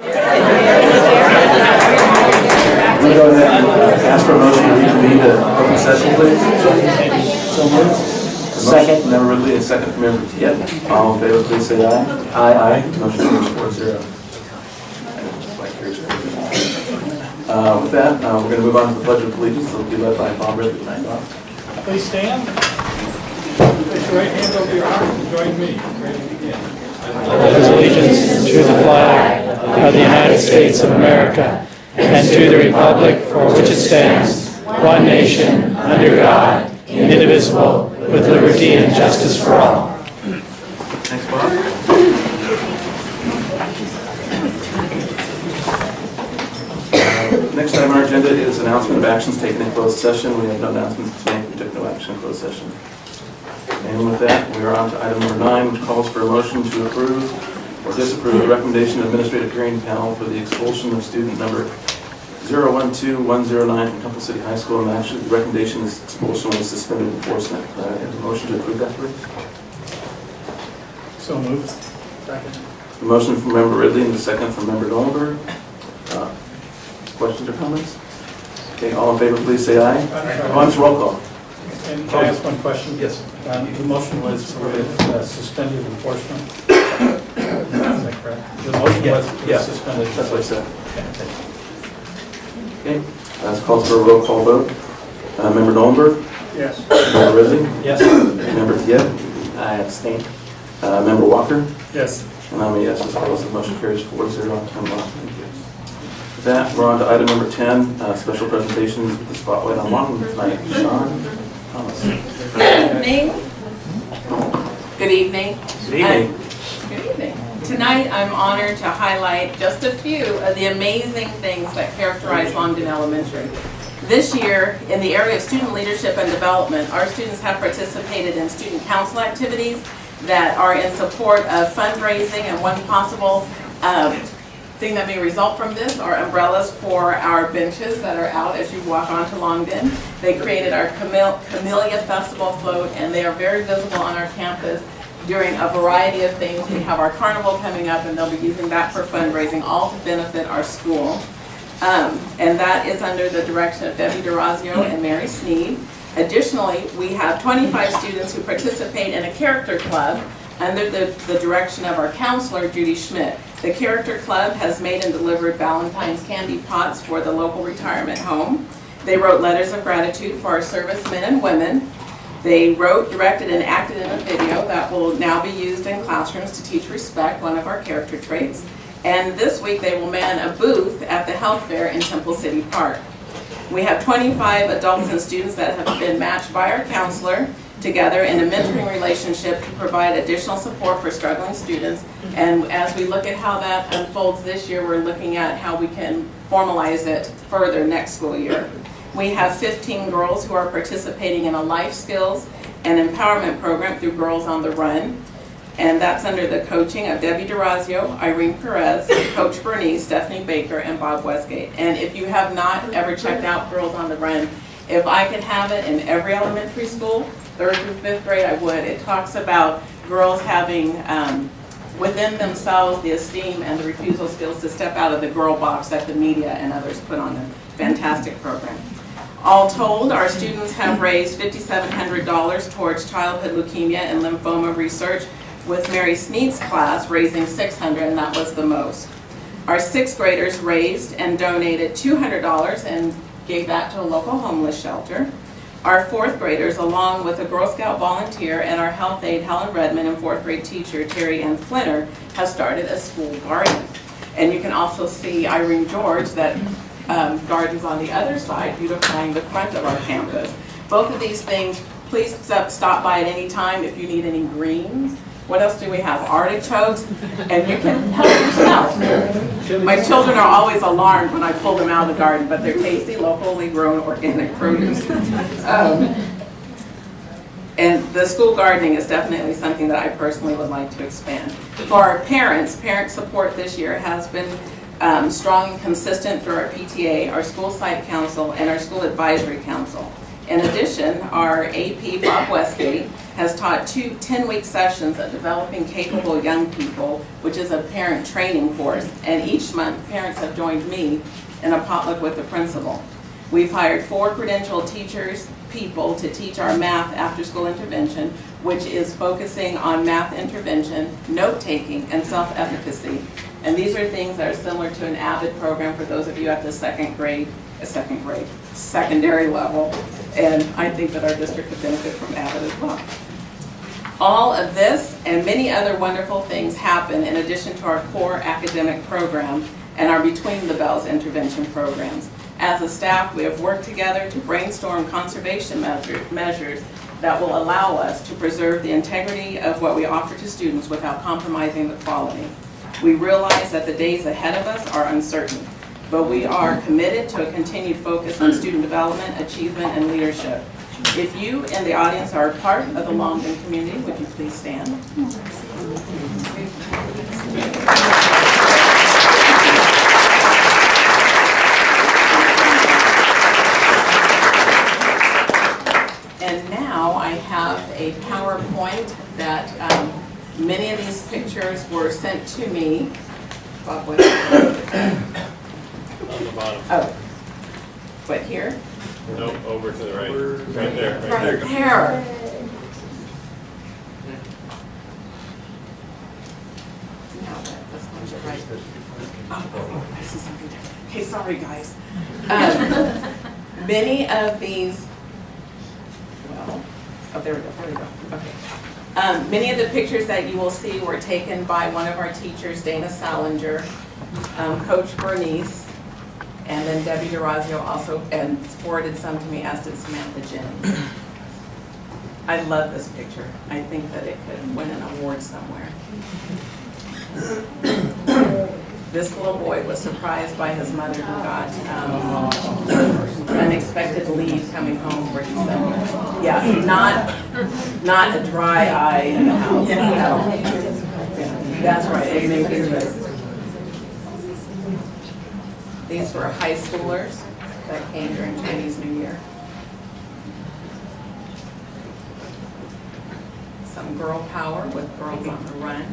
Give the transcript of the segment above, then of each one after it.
I'm going to go ahead and ask for a motion to reconvene the open session, please. So moved. Second. Member Ridley, and second from Member Tiet. All in favor, please say aye. Aye. Aye. Motion carries 4-0. With that, we're going to move on to the Pledge of Allegiance. It'll be led by Bob Ridley tonight. Bob. Please stand. Place your right hand over your heart and join me. Ready to begin. I pledge allegiance to the flag of the United States of America and to the republic for which it stands, one nation, under God, indivisible, with liberty and justice for all. Thanks, Bob. Next item on our agenda is announcement of actions taken in closed session. We have no announcements to make. We took no action in closed session. And with that, we are on to item number 9, which calls for a motion to approve or disapprove the recommendation of Administrative Hearing Panel for the expulsion of student number 012109 from Temple City High School. And actually, the recommendation is expulsion with suspended enforcement. I have a motion to approve that, please. So moved. Second. A motion from Member Ridley and a second from Member Dollenberg. Questions or comments? Okay, all in favor, please say aye. On to roll call. And can I ask one question? Yes. The motion was for suspended enforcement. Is that correct? The motion was suspended. That's what I said. Okay, let's call for a roll call vote. Member Dollenberg? Yes. Member Ridley? Yes. Member Tiet? I abstain. Member Walker? Yes. And I'm a yes as well, so the motion carries 4-0 on time off. Thank you. With that, we're on to item number 10, special presentations with the spotlight on Longman tonight. Sean Thomas. Good evening. Good evening. Good evening. Good evening. Tonight, I'm honored to highlight just a few of the amazing things that characterize Longden Elementary. This year, in the area of student leadership and development, our students have participated in student council activities that are in support of fundraising, and one possible thing that may result from this are umbrellas for our benches that are out as you walk onto Longden. They created our Camellia Festival float, and they are very visible on our campus during a variety of things. We have our carnival coming up, and they'll be using that for fundraising, all to benefit our school. And that is under the direction of Debbie DeRazio and Mary Sneed. Additionally, we have 25 students who participate in a character club under the direction of our counselor, Judy Schmidt. The Character Club has made and delivered Valentine's candy pots for the local retirement home. They wrote letters of gratitude for our servicemen and women. They wrote, directed, and acted in a video that will now be used in classrooms to teach respect, one of our character traits. And this week they will man a booth at the health fair in Temple City Park. We have 25 adults and students that have been matched by our counselor together in a mentoring relationship to provide additional support for struggling students. And as we look at how that unfolds this year, we're looking at how we can formalize it further next school year. We have 15 girls who are participating in a life skills and empowerment program through Girls on the Run. And that's under the coaching of Debbie DeRazio, Irene Perez, Coach Bernice, Stephanie Baker, and Bob Westgate. And if you have not ever checked out Girls on the Run, if I could have it in every elementary school, 3rd through 5th grade, I would. It talks about girls having within themselves the esteem and the refusal skills to step out of the girl box that the media and others put on them. Fantastic program. All told, our students have raised $5,700 towards childhood leukemia and lymphoma research, with Mary Sneed's class raising $600, and that was the most. Our 6th graders raised and donated $200 and gave that to a local homeless shelter. Our 4th graders, along with a Girl Scout volunteer and our health aide, Helen Redmond, and 4th grade teacher, Terry Ann Flinner, have started a school garden. And you can also see Irene George that gardens on the other side, beautifying the front of our campus. Both of these things, please stop by at any time if you need any greens. What else do we have? Artichokes, and you can help yourself. My children are always alarmed when I pull them out of the garden, but they're tasty, locally grown, organic produce. And the school gardening is definitely something that I personally would like to expand. For our parents, parent support this year has been strong and consistent through our PTA, our school site council, and our school advisory council. In addition, our AP, Bob Westgate, has taught 2 10-week sessions of developing capable young people, which is a parent training course. And each month, parents have joined me in a potluck with the principal. We've hired 4 credentialed people to teach our math after-school intervention, which is focusing on math intervention, note-taking, and self-efficacy. And these are things that are similar to an AVID program for those of you at the secondary level. And I think that our district could benefit from AVID as well. All of this and many other wonderful things happen in addition to our core academic program and our Between the Bells intervention programs. As a staff, we have worked together to brainstorm conservation measures that will allow us to preserve the integrity of what we offer to students without compromising the quality. We realize that the days ahead of us are uncertain, but we are committed to a continued focus on student development, achievement, and leadership. If you in the audience are a part of the Longden community, would you please stand? And now I have a PowerPoint that many of these pictures were sent to me. Bob, what? On the bottom. Oh, what, here? Nope, over to the right. Right there, right Right there. there. No, that's not your right. Oh, I see something there. Okay, sorry, guys. Many of these, well, oh, there we go. Okay. Many of the pictures that you will see were taken by one of our teachers, Dana Salinger, Coach Bernice, and then Debbie DeRazio also forwarded some to me, as did Samantha Jennings. I love this picture. I think that it could win an award somewhere. This little boy was surprised by his mother who got unexpected leave coming home for December. Yeah, not a dry eye in the house. Yeah, that's right. It made me nervous. These were high schoolers that came during Chinese New Year. Some girl power with girls on the run.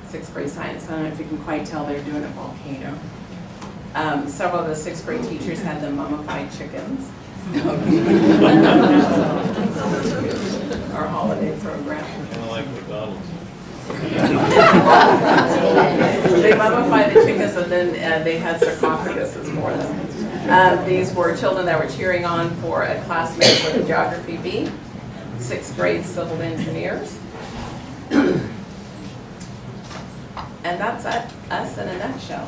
Sixth grade science. I don't know if you can quite tell they're doing a volcano. Several of the sixth grade teachers had the mummified chickens. Our holiday program. Kind of like McDonald's. They mummified the chickens and then they had sarcophaguses for them. These were children that were cheering on for a classmate with a geography B, sixth grade civil engineers. And that's us in a nutshell.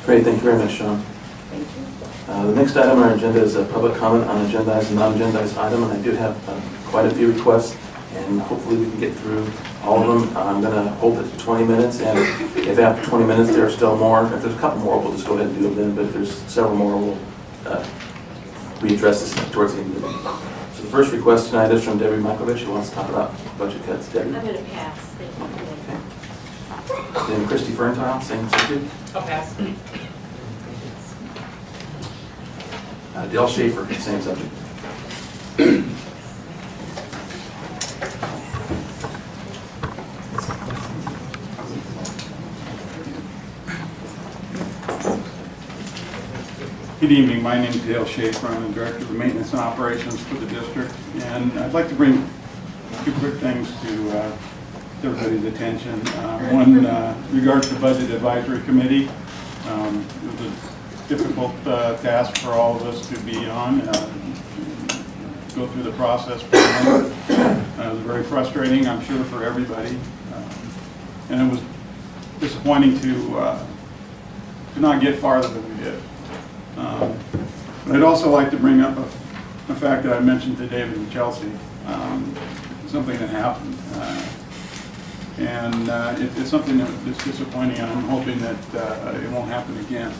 Great, thank you very much, Sean. Thank you. The next item on our agenda is a public comment on agendized and non-agendized item, and I do have quite a few requests, and hopefully we can get through all of them. I'm going to hold it to 20 minutes, and if after 20 minutes there are still more, if there's a couple more, we'll just go ahead and do them then, but if there's several more, we'll readdress this towards the end of the meeting. So the first request tonight is from Debbie Mikovich, who wants to talk about budget cuts. Debbie. I'm going to pass. Thank you. Okay. Then Christy Ferntile, same subject. I'll pass. Dale Schaefer, same subject. Good evening, my name is Dale Schaefer. I'm the Director of Maintenance and Operations for the district, and I'd like to bring 2 quick things to everybody's attention. One, regards to Budget Advisory Committee. It was a difficult task for all of us to be on, go through the process for a moment. It was very frustrating, I'm sure, for everybody, and it was disappointing to not get farther than we did. But I'd also like to bring up a fact that I mentioned to David and Chelsea, something that happened. It's something that's disappointing, and I'm hoping that it won't happen again.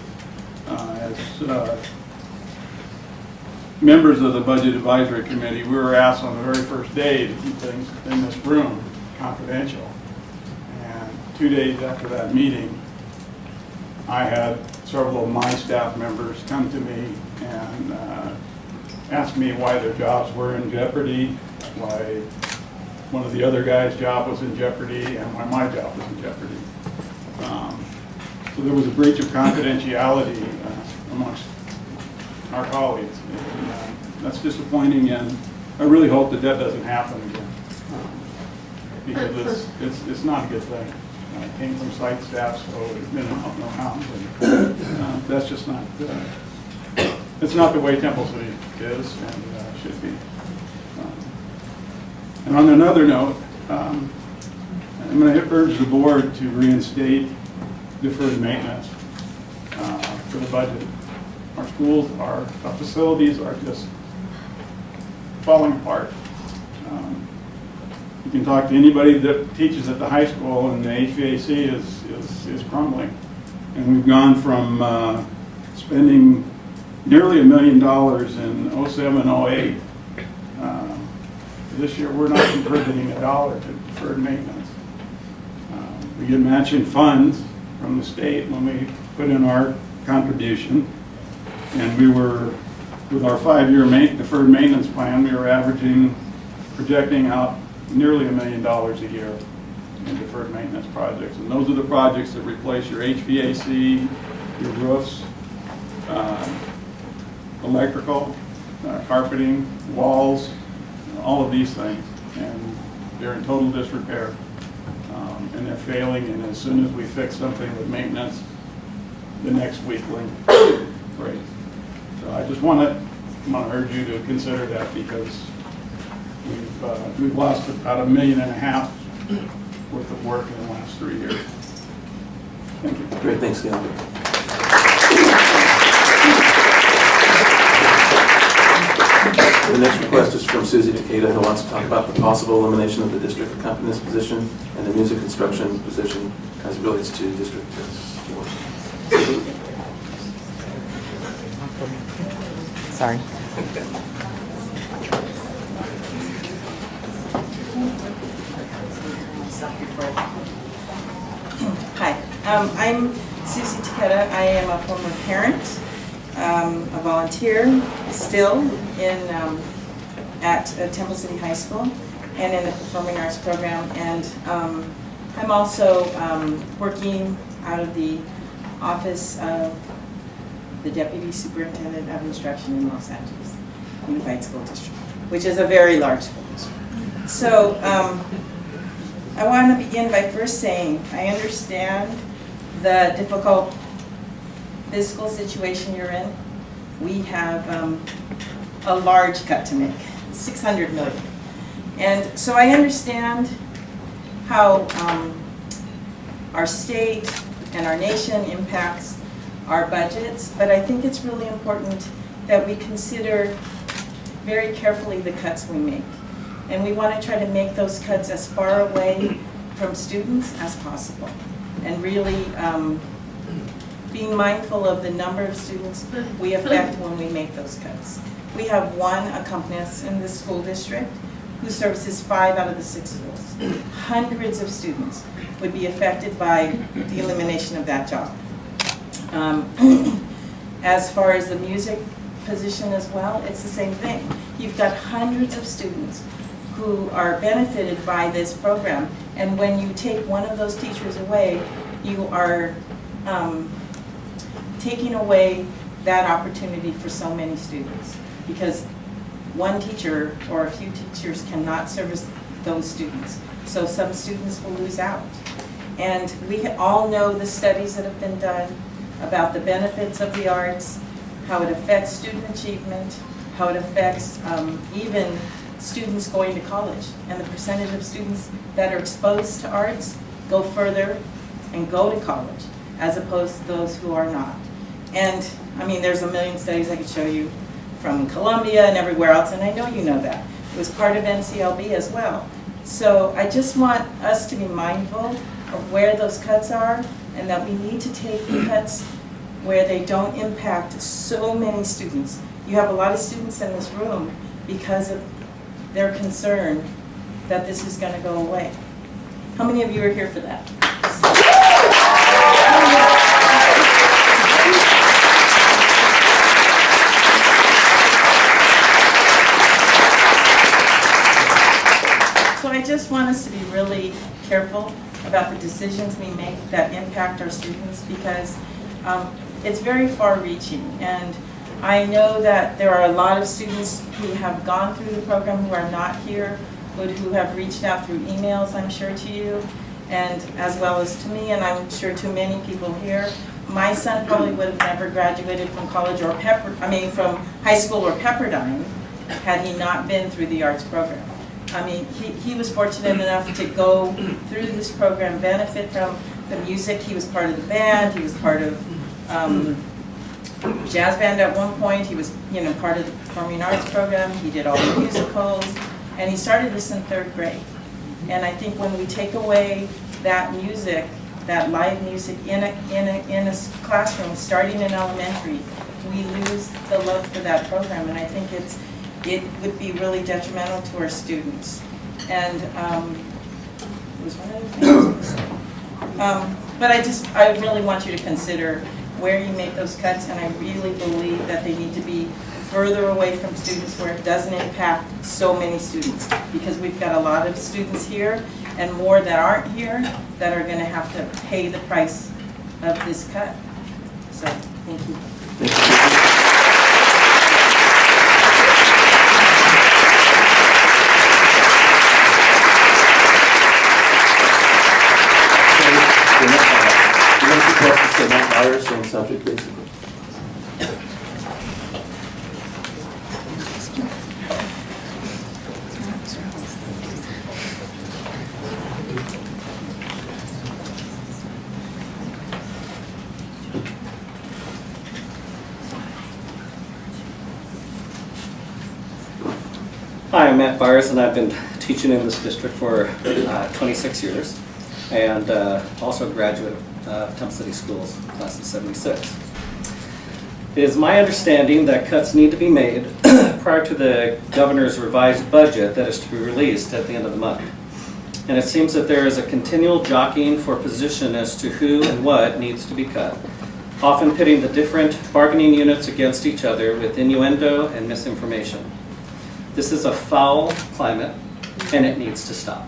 members of the Budget Advisory Committee, we were asked on the very first day to keep things in this room confidential. And 2 days after that meeting, I had several of my staff members come to me and ask me why their jobs were in jeopardy, why one of the other guys' job was in jeopardy, and why my job was in jeopardy. So there was a breach of confidentiality amongst our colleagues. And, that's disappointing, and I really hope that that doesn't happen again, because it's not a good thing. It came from site staff, so it's been out no hounds, and that's just not. It's not the way Temple City is and should be. And on another note, I'm going to urge the board to reinstate deferred maintenance for the budget. Our schools, our facilities are just falling apart. You can talk to anybody that teaches at the high school, and the HVAC is crumbling. And we've gone from spending nearly $1 million in 07, 08. This year, we're not contributing a dollar to deferred maintenance. We get matching funds from the state when we put in our contribution. And we were, with our 5-year deferred maintenance plan, we were projecting out nearly $1 million a year in deferred maintenance projects. And those are the projects that replace your HVAC, your roofs, electrical, carpeting, walls, all of these things. And they're in total disrepair. And they're failing, and as soon as we fix something with maintenance, the next weekling breaks. So I just want to urge you to consider that, because we've lost about $1.5 million worth of work in the last 3 years. Thank you. Great, thanks, Gail. The next request is from Susie Takeda, who wants to talk about the possible elimination of the district accompanist position and the music instruction position as it relates to district schools. Sorry. Hi, I'm Susie Takeda. I am a former parent, a volunteer still at Temple City High School and in the Performing Arts program, and I'm also working out of the office of the Deputy Superintendent of Instruction in Los Angeles Unified School District, which is a very large school district. So I want to begin by first saying I understand the difficult fiscal situation you're in. We have a large cut to make, $600 million. And so I understand how our state and our nation impacts our budgets, but I think it's really important that we consider very carefully the cuts we make. And we want to try to make those cuts as far away from students as possible, and really being mindful of the number of students we affect when we make those cuts. We have one accompanist in this school district who services 5 out of the 6 schools. Hundreds of students would be affected by the elimination of that job. As far as the music position as well, it's the same thing. You've got hundreds of students who are benefited by this program, and when you take one of those teachers away, you are taking away that opportunity for so many students, because one teacher or a few teachers cannot service those students. So some students will lose out. And we all know the studies that have been done about the benefits of the arts, how it affects student achievement, how it affects even students going to college. And the percentage of students that are exposed to arts go further and go to college, as opposed to those who are not. And I mean, there's a million studies I could show you from Columbia and everywhere else, and I know you know that. It was part of NCLB as well. So I just want us to be mindful of where those cuts are, and that we need to take the cuts where they don't impact so many students. You have a lot of students in this room because of their concern that this is going to go away. How many of you are here for that? So I just want us to be really careful about the decisions we make that impact our students, because it's very far-reaching. And I know that there are a lot of students who have gone through the program who are not here, but who have reached out through emails, I'm sure, to you, and as well as to me, and I'm sure to many people here. My son probably would have never graduated from college or from high school or Pepperdine had he not been through the arts program. I mean, he was fortunate enough to go through this program, benefit from the music. He was part of the band. He was part of jazz band at one point. He was, part of the performing arts program. He did all the musicals, and he started this in 3rd grade. And I think when we take away that music, that live music in a classroom, starting in elementary, we lose the love for that program. And I think it would be really detrimental to our students. And it was one of the things I was saying. But I really want you to consider where you make those cuts, and I really believe that they need to be further away from students where it doesn't impact so many students, because we've got a lot of students here and more that aren't here that are going to have to pay the price of this cut. So, thank you. Same subject, basically. Hi, I'm Matt Byers, and I've been teaching in this district for 26 years, and also a graduate of Temple City Schools, class of 76. It is my understanding that cuts need to be made prior to the governor's revised budget that is to be released at the end of the month. And it seems that there is a continual jockeying for position as to who and what needs to be cut, often pitting the different bargaining units against each other with innuendo and misinformation. This is a foul climate, and it needs to stop.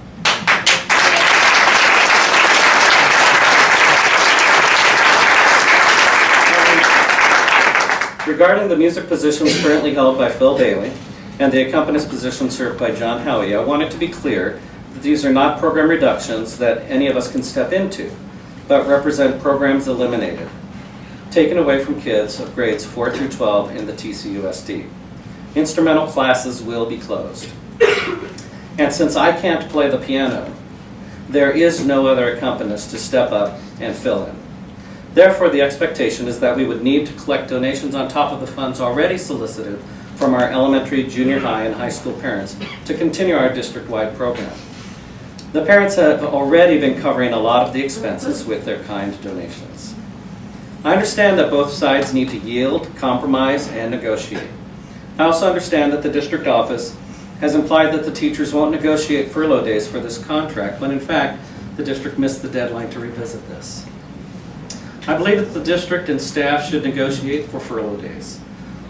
Regarding the music positions currently held by Phil Bailey and the accompanist position served by John Howie, I want it to be clear that these are not program reductions that any of us can step into, but represent programs eliminated, taken away from kids of grades 4 through 12 in the TCUSD. Instrumental classes will be closed. And since I can't play the piano, there is no other accompanist to step up and fill in. Therefore, the expectation is that we would need to collect donations on top of the funds already solicited from our elementary, junior high, and high school parents to continue our district-wide program. The parents have already been covering a lot of the expenses with their kind donations. I understand that both sides need to yield, compromise, and negotiate. I also understand that the district office has implied that the teachers won't negotiate furlough days for this contract, when in fact, the district missed the deadline to revisit this. I believe that the district and staff should negotiate for furlough days,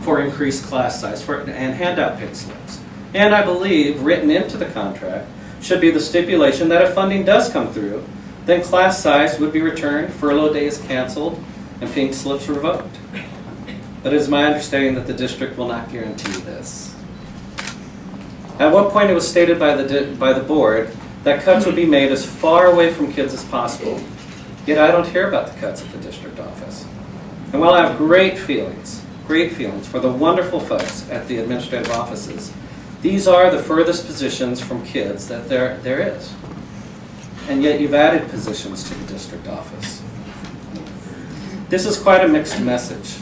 for increased class size, and handout pay slips. And I believe written into the contract should be the stipulation that if funding does come through, then class size would be returned, furlough days canceled, and pink slips revoked. But it is my understanding that the district will not guarantee this. At one point it was stated by the board that cuts would be made as far away from kids as possible. Yet I don't hear about the cuts at the district office. And while I have great feelings for the wonderful folks at the administrative offices, these are the furthest positions from kids that there is. And yet you've added positions to the district office. This is quite a mixed message.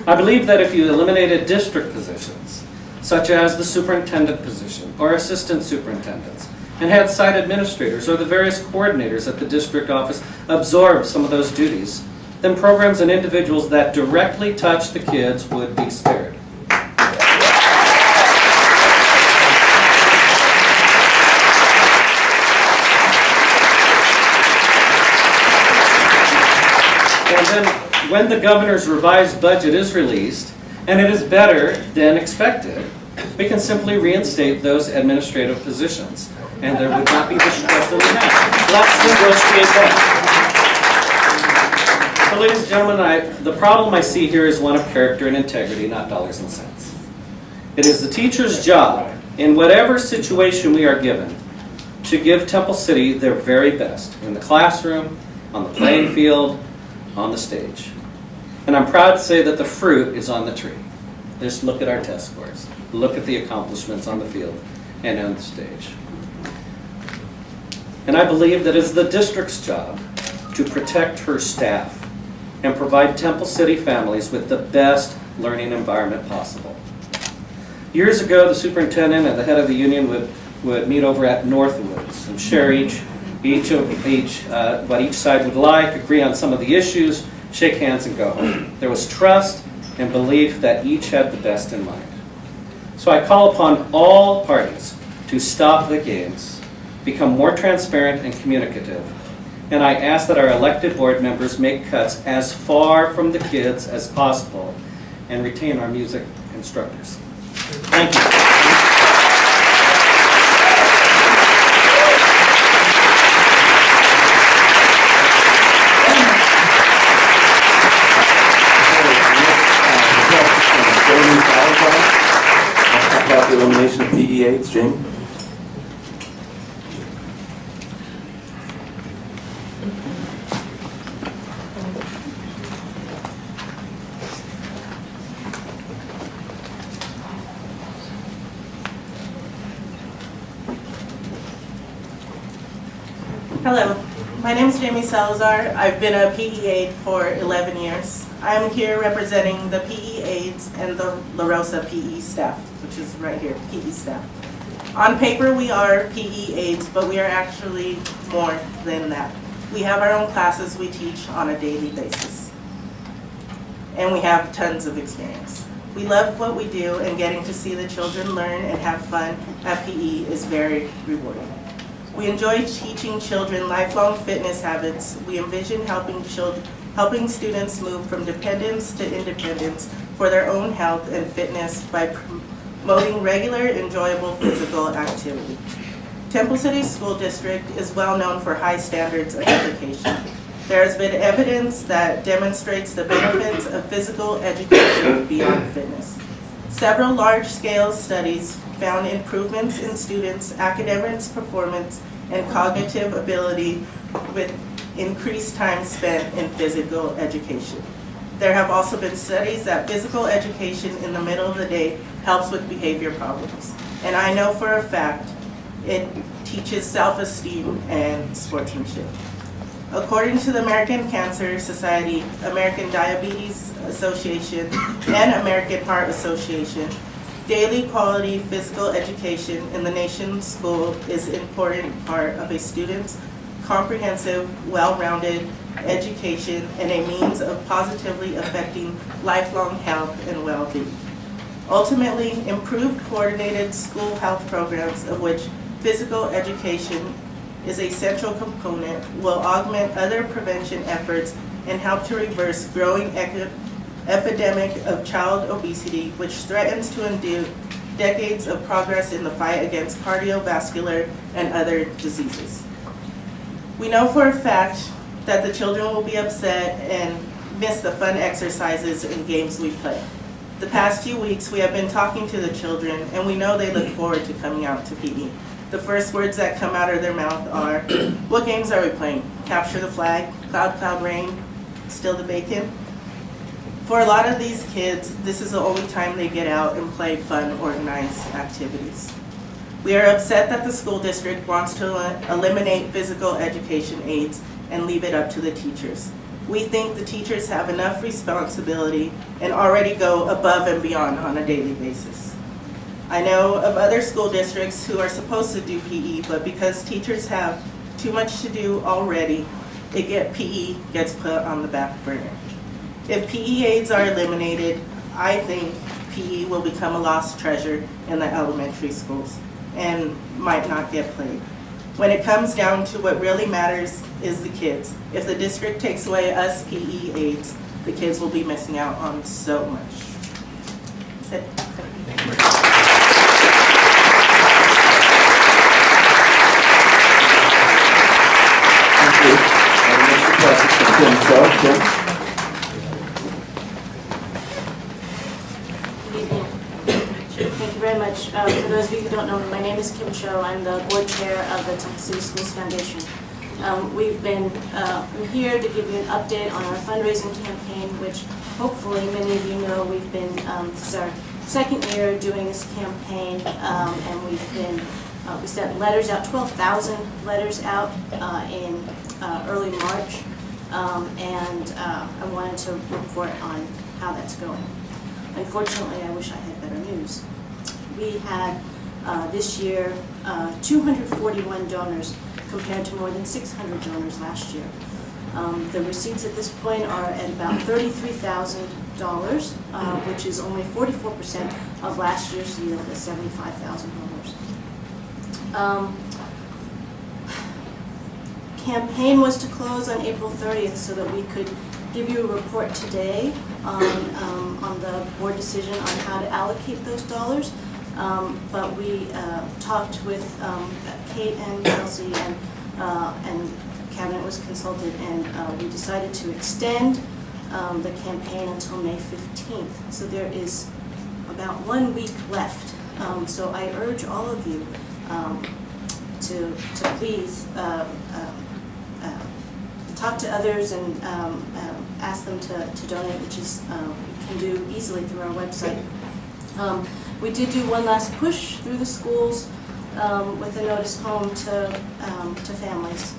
I believe that if you eliminated district positions, such as the superintendent position or assistant superintendents, and had site administrators or the various coordinators at the district office absorb some of those duties, then programs and individuals that directly touch the kids would be spared. And then when the governor's revised budget is released, and it is better than expected, we can simply reinstate those administrative positions, and there would not be the stress that we have. Let's negotiate that. So ladies and gentlemen, the problem I see here is one of character and integrity, not dollars and cents. It is the teacher's job, in whatever situation we are given, to give Temple City their very best, in the classroom, on the playing field, on the stage. And I'm proud to say that the fruit is on the tree. Just look at our test scores. Look at the accomplishments on the field and on the stage. And I believe that it is the district's job to protect her staff and provide Temple City families with the best learning environment possible. Years ago, the superintendent and the head of the union would meet over at Northwoods and share what each side would like, agree on some of the issues, shake hands and go home. There was trust and belief that each had the best in mind. So I call upon all parties to stop the games, become more transparent and communicative, and I ask that our elected board members make cuts as far from the kids as possible and retain our music instructors. Thank you. About the elimination of PE aids, Jamie? Hello, my name is Jamie Salazar. I've been a PE aide for 11 years. I'm here representing the PE aides and the La Rosa PE staff, which is right here, PE staff. On paper, we are PE aides, but we are actually more than that. We have our own classes we teach on a daily basis. And we have tons of experience. We love what we do, and getting to see the children learn and have fun at PE is very rewarding. We enjoy teaching children lifelong fitness habits. We envision helping students move from dependence to independence for their own health and fitness by promoting regular, enjoyable physical activity. Temple City School District is well known for high standards of education. There has been evidence that demonstrates the benefits of physical education beyond fitness. Several large-scale studies found improvements in students' academic performance and cognitive ability with increased time spent in physical education. There have also been studies that physical education in the middle of the day helps with behavior problems. And I know for a fact it teaches self-esteem and sportsmanship. According to the American Cancer Society, American Diabetes Association, and American Heart Association, daily quality physical education in the nation's school is an important part of a student's comprehensive, well-rounded education and a means of positively affecting lifelong health and well-being. Ultimately, improved coordinated school health programs, of which physical education is a central component, will augment other prevention efforts and help to reverse growing epidemic of child obesity, which threatens to undo decades of progress in the fight against cardiovascular and other diseases. We know for a fact that the children will be upset and miss the fun exercises and games we play. The past few weeks, we have been talking to the children, and we know they look forward to coming out to PE. The first words that come out of their mouth are, what games are we playing? Capture the flag, cloud, cloud, rain, steal the bacon? For a lot of these kids, this is the only time they get out and play fun, organized activities. We are upset that the school district wants to eliminate physical education aids and leave it up to the teachers. We think the teachers have enough responsibility and already go above and beyond on a daily basis. I know of other school districts who are supposed to do PE, but because teachers have too much to do already, PE gets put on the back burner. If PE aides are eliminated, I think PE will become a lost treasure in the elementary schools and might not get played. When it comes down to what really matters is the kids. If the district takes away us PE aides, the kids will be missing out on so much. That's it. Thank you. Next request is from Kim Cho. Kim? Thank you very much. For those of you who don't know me, my name is Kim Cho. I'm the board chair of the Temple City Schools Foundation. I'm here to give you an update on our fundraising campaign, which hopefully many of you know we've been, this is our second year doing this campaign, and we sent letters out, 12,000 letters out in early March, and I wanted to report on how that's going. Unfortunately, I wish I had better news. We had this year 241 donors compared to more than 600 donors last year. The receipts at this point are at about $33,000, which is only 44% of last year's yield at $75,000. Campaign was to close on April 30th so that we could give you a report today on the board decision on how to allocate those dollars. But we talked with Kate and Kelsey, and Cabinet was consulted, and we decided to extend the campaign until May 15th. So there is about 1 week left. So I urge all of you to please talk to others and ask them to donate, which is you can do easily through our website. We did do one last push through the schools with a notice home to families.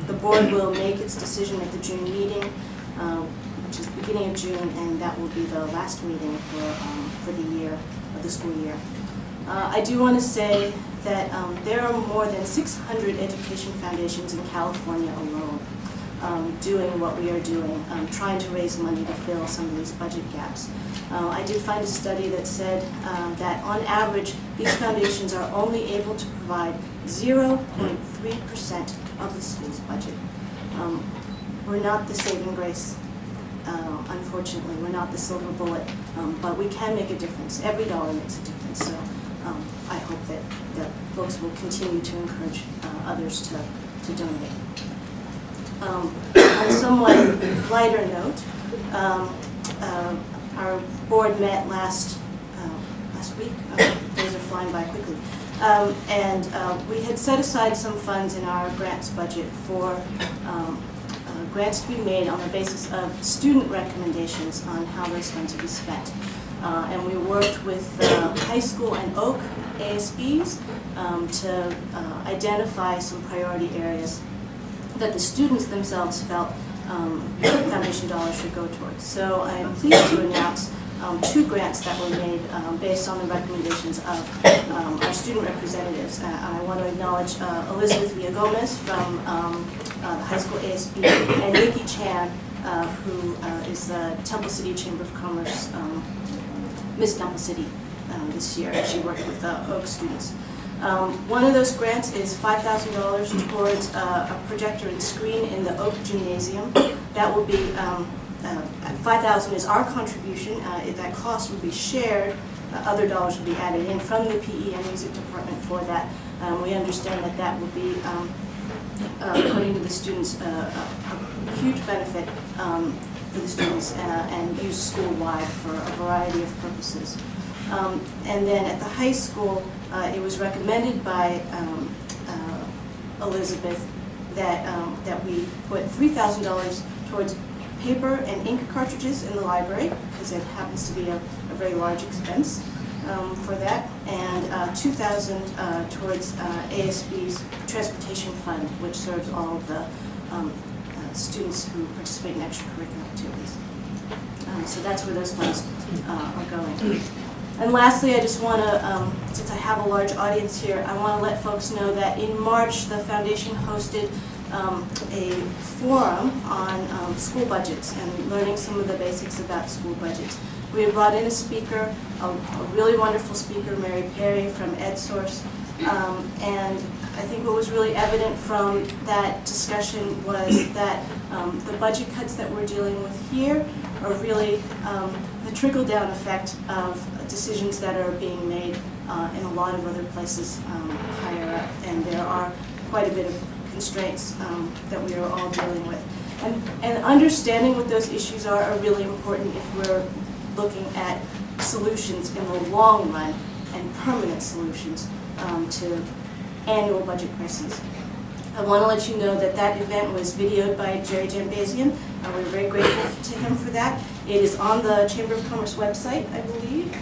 The board will make its decision at the June meeting, which is the beginning of June, and that will be the last meeting for the year, of the school year. I do want to say that there are more than 600 education foundations in California alone doing what we are doing, trying to raise money to fill some of these budget gaps. I did find a study that said that on average, these foundations are only able to provide 0.3% of the school's budget. We're not the saving grace. Unfortunately, we're not the silver bullet, but we can make a difference. Every dollar makes a difference. So I hope that folks will continue to encourage others to donate. On a somewhat lighter note, our board met last week. Days are flying by quickly. And we had set aside some funds in our grants budget for grants to be made on the basis of student recommendations on how those funds will be spent. And we worked with high school and Oak ASBs to identify some priority areas that the students themselves felt foundation dollars should go towards. So I am pleased to announce 2 grants that were made based on the recommendations of our student representatives. I want to acknowledge Elizabeth Villagomez from the high school ASB and Nikki Chan, who is the Temple City Chamber of Commerce Miss Temple City this year. She worked with Oak students. One of those grants is $5,000 towards a projector and screen in the Oak Gymnasium. That will be, $5,000 is our contribution. If that cost would be shared, other dollars would be added in from the PE and music department for that. We understand that that will be, according to the students, a huge benefit for the students and used school-wide for a variety of purposes. And then at the high school, it was recommended by Elizabeth that we put $3,000 towards paper and ink cartridges in the library, because it happens to be a very large expense for that, and $2,000 towards ASB's transportation fund, which serves all of the students who participate in extracurricular activities. So that's where those funds are going. And lastly, I just want to, since I have a large audience here, I want to let folks know that in March, the foundation hosted a forum on school budgets and learning some of the basics about school budgets. We had brought in a speaker, a really wonderful speaker, Mary Perry from EdSource, and I think what was really evident from that discussion was that the budget cuts that we're dealing with here are really the trickle-down effect of decisions that are being made in a lot of other places higher up, and there are quite a bit of constraints that we are all dealing with. And understanding what those issues are really important if we're looking at solutions in the long run and permanent solutions to annual budget crises. I want to let you know that that event was videoed by Jerry Jambazian. We're very grateful to him for that. It is on the Chamber of Commerce website, I believe.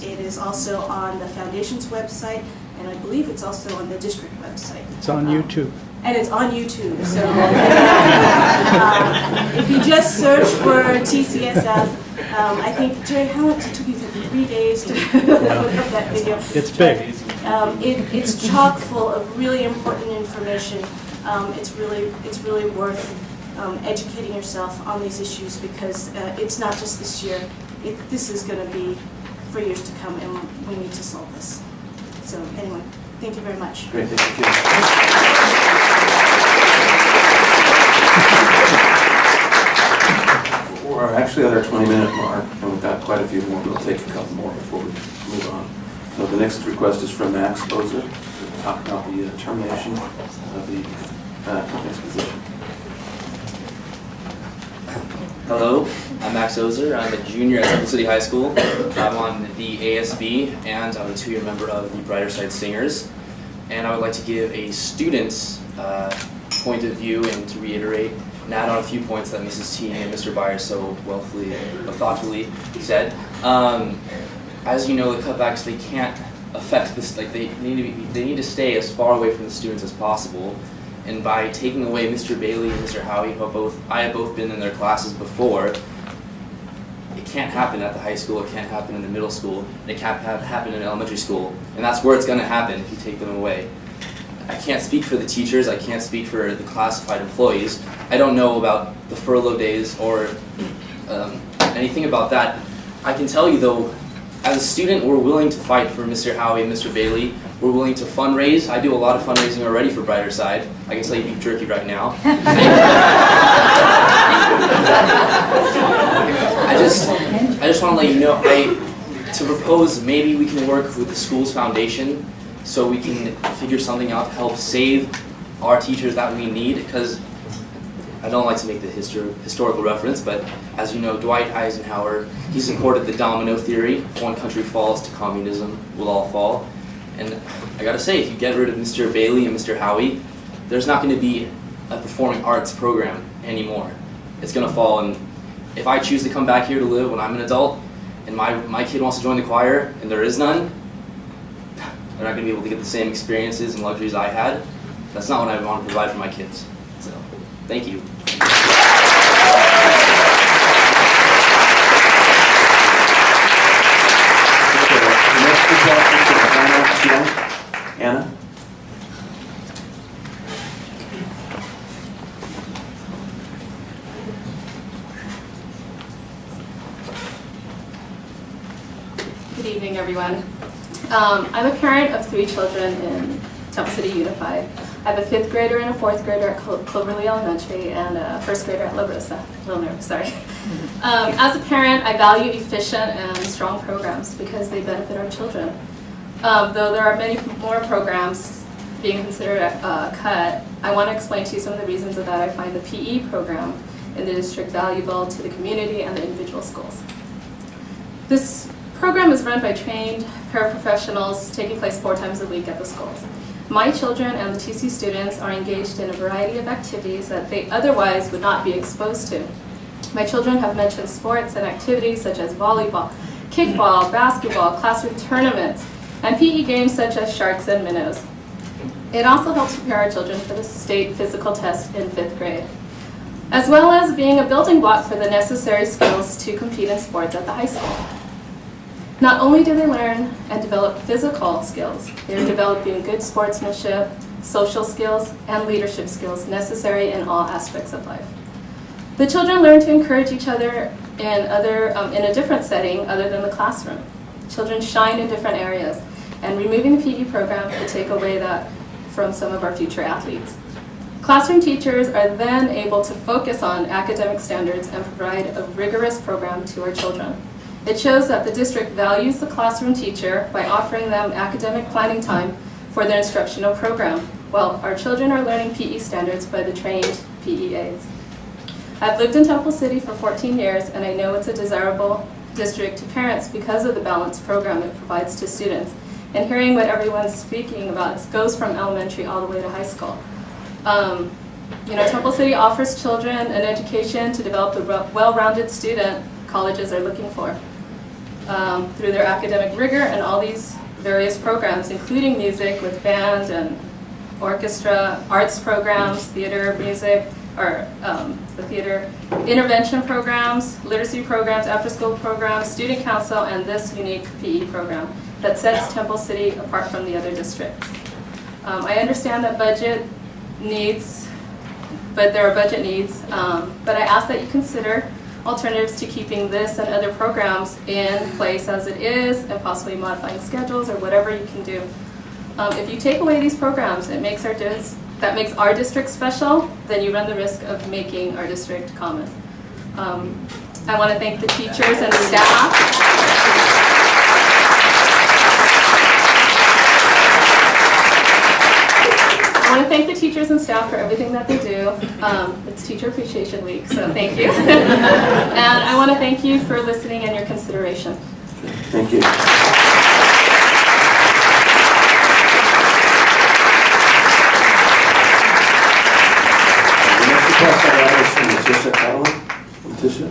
It is also on the Foundation's website, and I believe it's also on the district website. It's on YouTube. And it's on YouTube, so if you just search for TCSF, I think, Jerry, how long it took you? 3 days to look up that video? It's big. It's chock full of really important information. It's really worth educating yourself on these issues because it's not just this year. This is going to be for years to come, and we need to solve this. So anyway, thank you very much. Great, thank you. We're actually at our 20-minute mark, and we've got quite a few more. We'll take a couple more before we move on. So the next request is from Max Ozer to talk about the termination of the company's position. Hello, I'm Max Ozer. I'm a junior at Temple City High School. I'm on the ASB, and I'm a 2-year member of the Brighter Side Singers. And I would like to give a student's point of view and to reiterate and add on a few points that Mrs. T and Mr. Byers so thoughtfully said. As you know, the cutbacks, they can't affect this. Like they need to stay as far away from the students as possible. And by taking away Mr. Bailey and Mr. Howie, who I have both been in their classes before, it can't happen at the high school, it can't happen in the middle school, and it can't happen in elementary school. And that's where it's going to happen if you take them away. I can't speak for the teachers, I can't speak for the classified employees. I don't know about the furlough days or anything about that. I can tell you though, as a student, we're willing to fight for Mr. Howie and Mr. Bailey. We're willing to fundraise. I do a lot of fundraising already for Brighter Side. I can tell you beef jerky right now. I just want to let you know, to propose maybe we can work with the school's foundation so we can figure something out to help save our teachers that we need, because I don't like to make the historical reference, but as you know, Dwight Eisenhower, he supported the domino theory. If one country falls to communism, we'll all fall. And I gotta say, if you get rid of Mr. Bailey and Mr. Howie, there's not gonna be a performing arts program anymore. It's gonna fall, and if I choose to come back here to live when I'm an adult, and my kid wants to join the choir, and there is none, they're not gonna be able to get the same experiences and luxuries I had. That's not what I want to provide for my kids. So, thank you. Anna? Good evening, everyone. I'm a parent of 3 children in Temple City Unified. I have a 5th grader and a 4th grader at Cloverly Elementary and a 1st grader at La Rosa. As a parent, I value efficient and strong programs because they benefit our children. Though there are many more programs being considered cut, I want to explain to you some of the reasons that I find the PE program in the district valuable to the community and the individual schools. This program is run by trained paraprofessionals taking place 4 times a week at the schools. My children and the TC students are engaged in a variety of activities that they otherwise would not be exposed to. My children have mentioned sports and activities such as volleyball, kickball, basketball, classroom tournaments, and PE games such as sharks and minnows. It also helps prepare our children for the state physical test in 5th grade, as well as being a building block for the necessary skills to compete in sports at the high school. Not only do they learn and develop physical skills, they are developing good sportsmanship, social skills, and leadership skills necessary in all aspects of life. The children learn to encourage each other in a different setting other than the classroom. Children shine in different areas, and removing the PE program could take away that from some of our future athletes. Classroom teachers are then able to focus on academic standards and provide a rigorous program to our children. It shows that the district values the classroom teacher by offering them academic planning time for their instructional program, while our children are learning PE standards by the trained PE aides. I've lived in Temple City for 14 years, and I know it's a desirable district to parents because of the balanced program it provides to students. And hearing what everyone's speaking about goes from elementary all the way to high school. Temple City offers children an education to develop the well-rounded student colleges are looking for through their academic rigor and all these various programs, including music with band and orchestra, arts programs, theater, music, or the theater intervention programs, literacy programs, after-school programs, student council, and this unique PE program that sets Temple City apart from the other districts. I understand that there are budget needs, but I ask that you consider alternatives to keeping this and other programs in place as it is, and possibly modifying schedules or whatever you can do. If you take away these programs, that makes our district special, then you run the risk of making our district common. I want to thank the teachers and the staff. I want to thank the teachers and staff for everything that they do. It's Teacher Appreciation Week, so thank you. And I want to thank you for listening and your consideration. Thank you. Letitia Catalan. Letitia?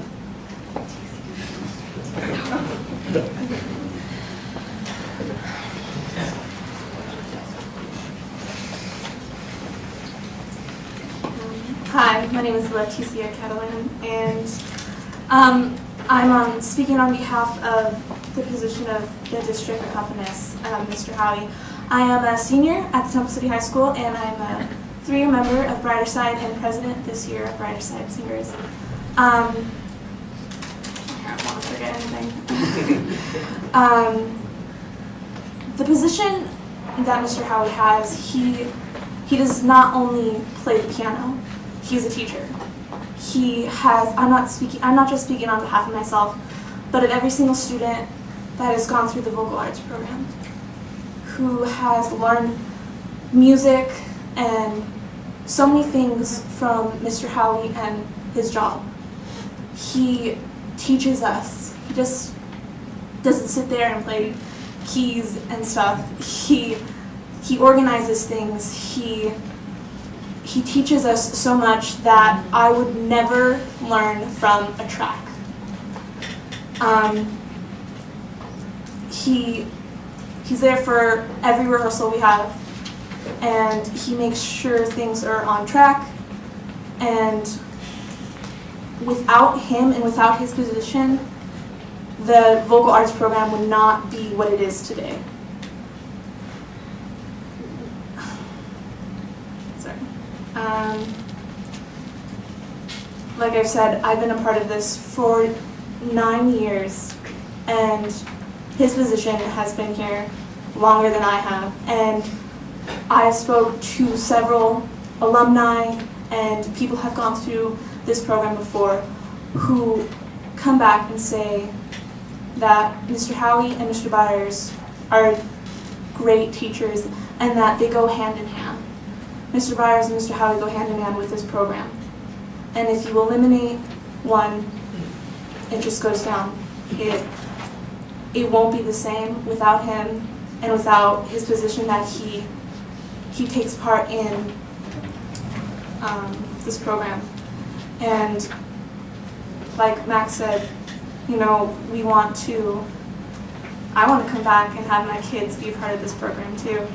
Hi, my name is Leticia Catalan, and I'm speaking on behalf of the position of the district accompanist, Mr. Howie. I am a senior at the Temple City High School, and I'm a 3-year member of Brighter Side and president this year of Brighter Side Singers. I don't want to forget anything. The position that Mr. Howie has, he does not only play the piano, he's a teacher. He has, I'm not just speaking on behalf of myself, but of every single student that has gone through the vocal arts program, who has learned music and so many things from Mr. Howie and his job. He teaches us. He just doesn't sit there and play keys and stuff. He organizes things. He teaches us so much that I would never learn from a track. He's there for every rehearsal we have, and he makes sure things are on track. And without him and without his position, the vocal arts program would not be what it is today. Like I've said, I've been a part of this for 9 years, and his position has been here longer than I have. And I spoke to several alumni and people have gone through this program before who come back and say that Mr. Howie and Mr. Byers are great teachers and that they go hand in hand. Mr. Byers and Mr. Howie go hand in hand with this program. And if you eliminate one, it just goes down. It won't be the same without him and without his position that he takes part in this program. And like Max said, I want to come back and have my kids be a part of this program too,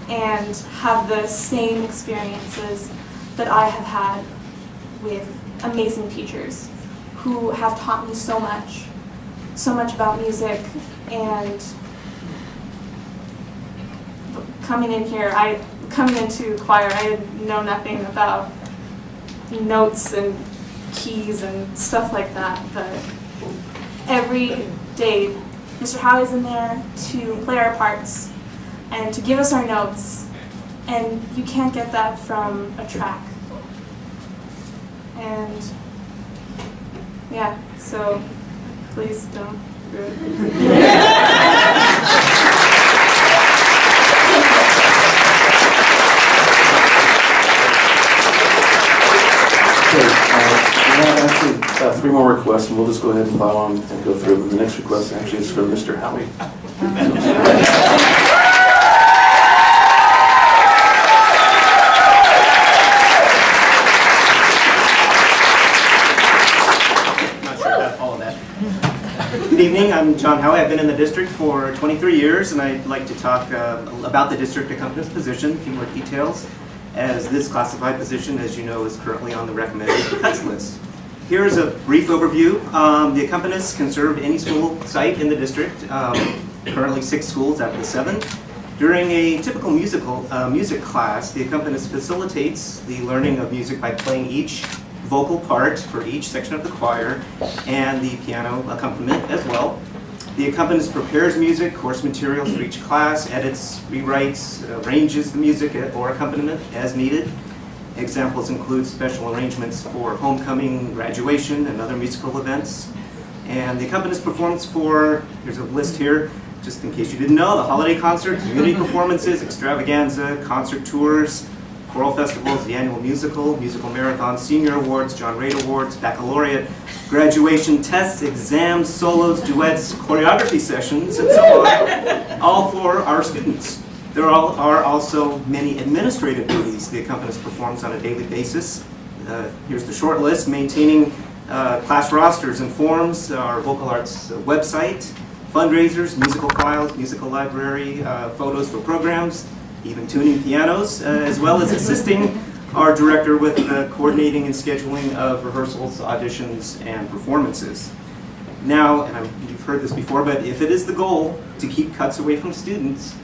and have the same experiences that I have had with amazing teachers who have taught me so much about music. And coming in here, coming into choir, I know nothing about notes and keys and stuff like that, but every day Mr. Howie's in there to play our parts and to give us our notes, and you can't get that from a track. And yeah, so please don't do it. We have actually 3 more requests, and we'll just go ahead and plow on and go through them. The next request actually is from Mr. Howie. Not sure if I followed that. Good evening, I'm John Howie. I've been in the district for 23 years, and I'd like to talk about the district accompanist position, a few more details, as this classified position, as you know, is currently on the recommended cuts list. Here's a brief overview. The accompanist can serve any school site in the district, currently 6 schools out of the 7. During a typical music class, the accompanist facilitates the learning of music by playing each vocal part for each section of the choir and the piano accompaniment as well. The accompanist prepares music, course materials for each class, edits, rewrites, arranges the music or accompaniment as needed. Examples include special arrangements for homecoming, graduation, and other musical events. And the accompanist performs for, here's a list here, just in case you didn't know, the holiday concert, community performances, extravaganza, concert tours, choral festivals, the annual musical marathon, senior awards, John Raitt Awards, baccalaureate, graduation tests, exams, solos, duets, choreography sessions, and so on, all for our students. There are also many administrative duties the accompanist performs on a daily basis. Here's the short list: maintaining class rosters and forms, our vocal arts website, fundraisers, musical files, musical library, photos for programs, even tuning pianos, as well as assisting our director with coordinating and scheduling of rehearsals, auditions, and performances. Now, and you've heard this before, but if it is the goal to keep cuts away from students,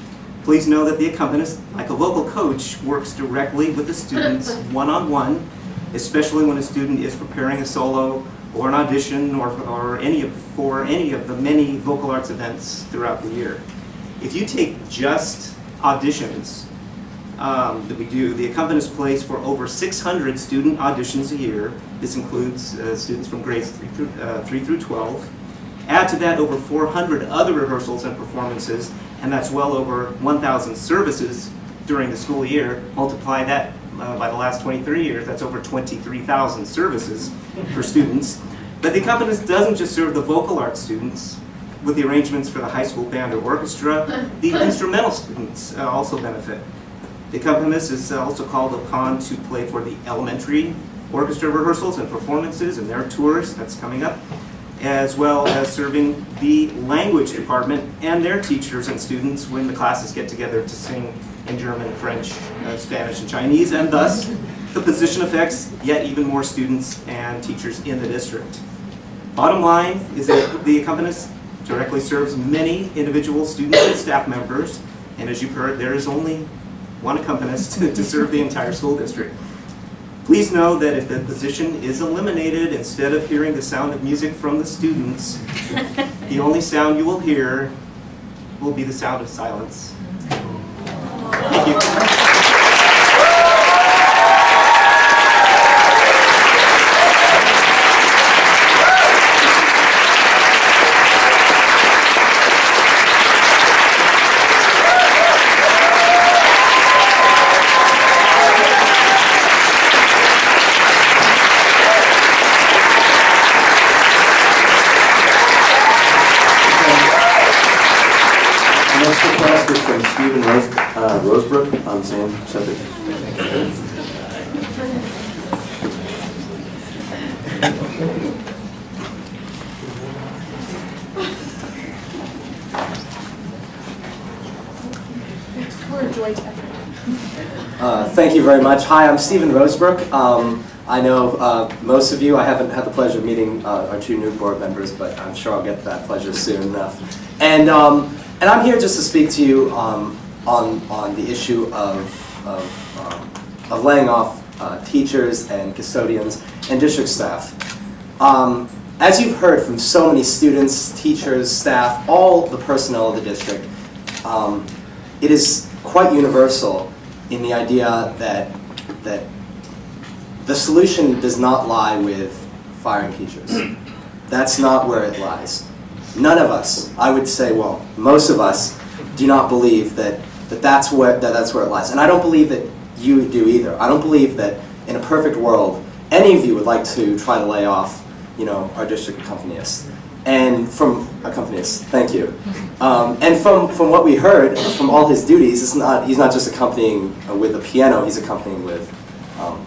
please know that the accompanist, like a vocal coach, works directly with the students one-on-one, especially when a student is preparing a solo or an audition or any of the many vocal arts events throughout the year. If you take just auditions that we do, the accompanist plays for over 600 student auditions a year. This includes students from grades 3 through 12. Add to that over 400 other rehearsals and performances, and that's well over 1,000 services during the school year. Multiply that by the last 23 years, that's over 23,000 services for students. But the accompanist doesn't just serve the vocal arts students with the arrangements for the high school band or orchestra. The instrumental students also benefit. The accompanist is also called upon to play for the elementary orchestra rehearsals and performances and their tours, that's coming up, as well as serving the language department and their teachers and students when the classes get together to sing in German, French, Spanish, and Chinese, and thus the position affects yet even more students and teachers in the district. Bottom line is that the accompanist directly serves many individual students and staff members, and as you've heard, there is only one accompanist to serve the entire school district. Please know that if the position is eliminated, instead of hearing the sound of music from the students, the only sound you will hear will be the sound of silence. Thank you. Rosebrook on the same subject. Thank you very much. Hi, I'm Stephen Rosebrook. I know most of you. I haven't had the pleasure of meeting our 2 new board members, but I'm sure I'll get that pleasure soon enough. And I'm here just to speak to you on the issue of of laying off teachers and custodians and district staff. As you've heard from so many students, teachers, staff, all the personnel of the district, it is quite universal in the idea that the solution does not lie with firing teachers. That's not where it lies. None of us, I would say, well, most of us, do not believe that's where it lies. And I don't believe that you do either. I don't believe that in a perfect world, any of you would like to try to lay off, our district accompanist. And from accompanist, thank you. And from what we heard, from all his duties, he's not just accompanying with a piano. He's accompanying with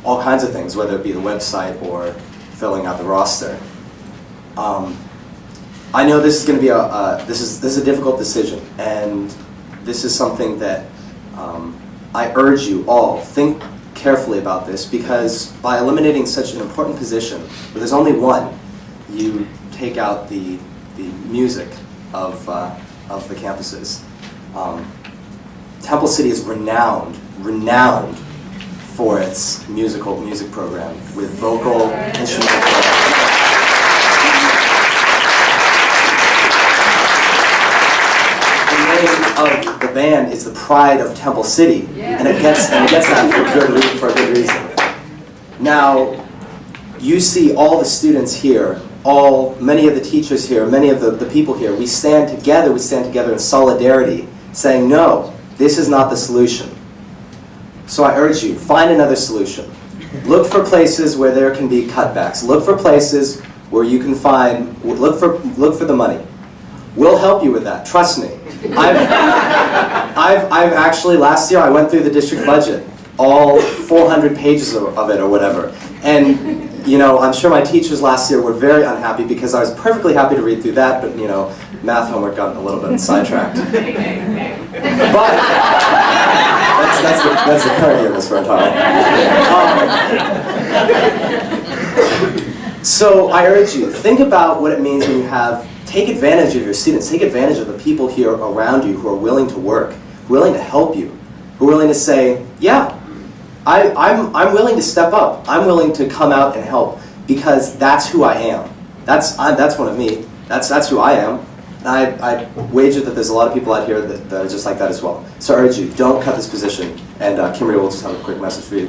all kinds of things, whether it be the website or filling out the roster. I know this is going to be this is a difficult decision, and this is something that I urge you all, think carefully about this, because by eliminating such an important position, where there's only one, you take out the music of the campuses. Temple City is renowned for its music program with vocal, instrumental programs. Of the band is the pride of Temple City, and it gets that for a good reason. Now, you see all the students here, many of the teachers here, many of the people here. We stand together in solidarity, saying, no, this is not the solution. So I urge you, find another solution. Look for places where there can be cutbacks. Look for places where you can look for the money. We'll help you with that, trust me. I've actually, last year I went through the district budget, all 400 pages of it or whatever. And, I'm sure my teachers last year were very unhappy because I was perfectly happy to read through that, but, math homework got a little bit sidetracked. But that's the current year, Ms. Rentaro. So I urge you, think about what it means when you take advantage of your students, take advantage of the people here around you who are willing to work, willing to help you, who are willing to say, yeah, I'm willing to step up. I'm willing to come out and help because that's who I am. That's one of me. That's who I am. And I wager that there's a lot of people out here that are just like that as well. So I urge you, don't cut this position. And Kimberly will just have a quick message for you.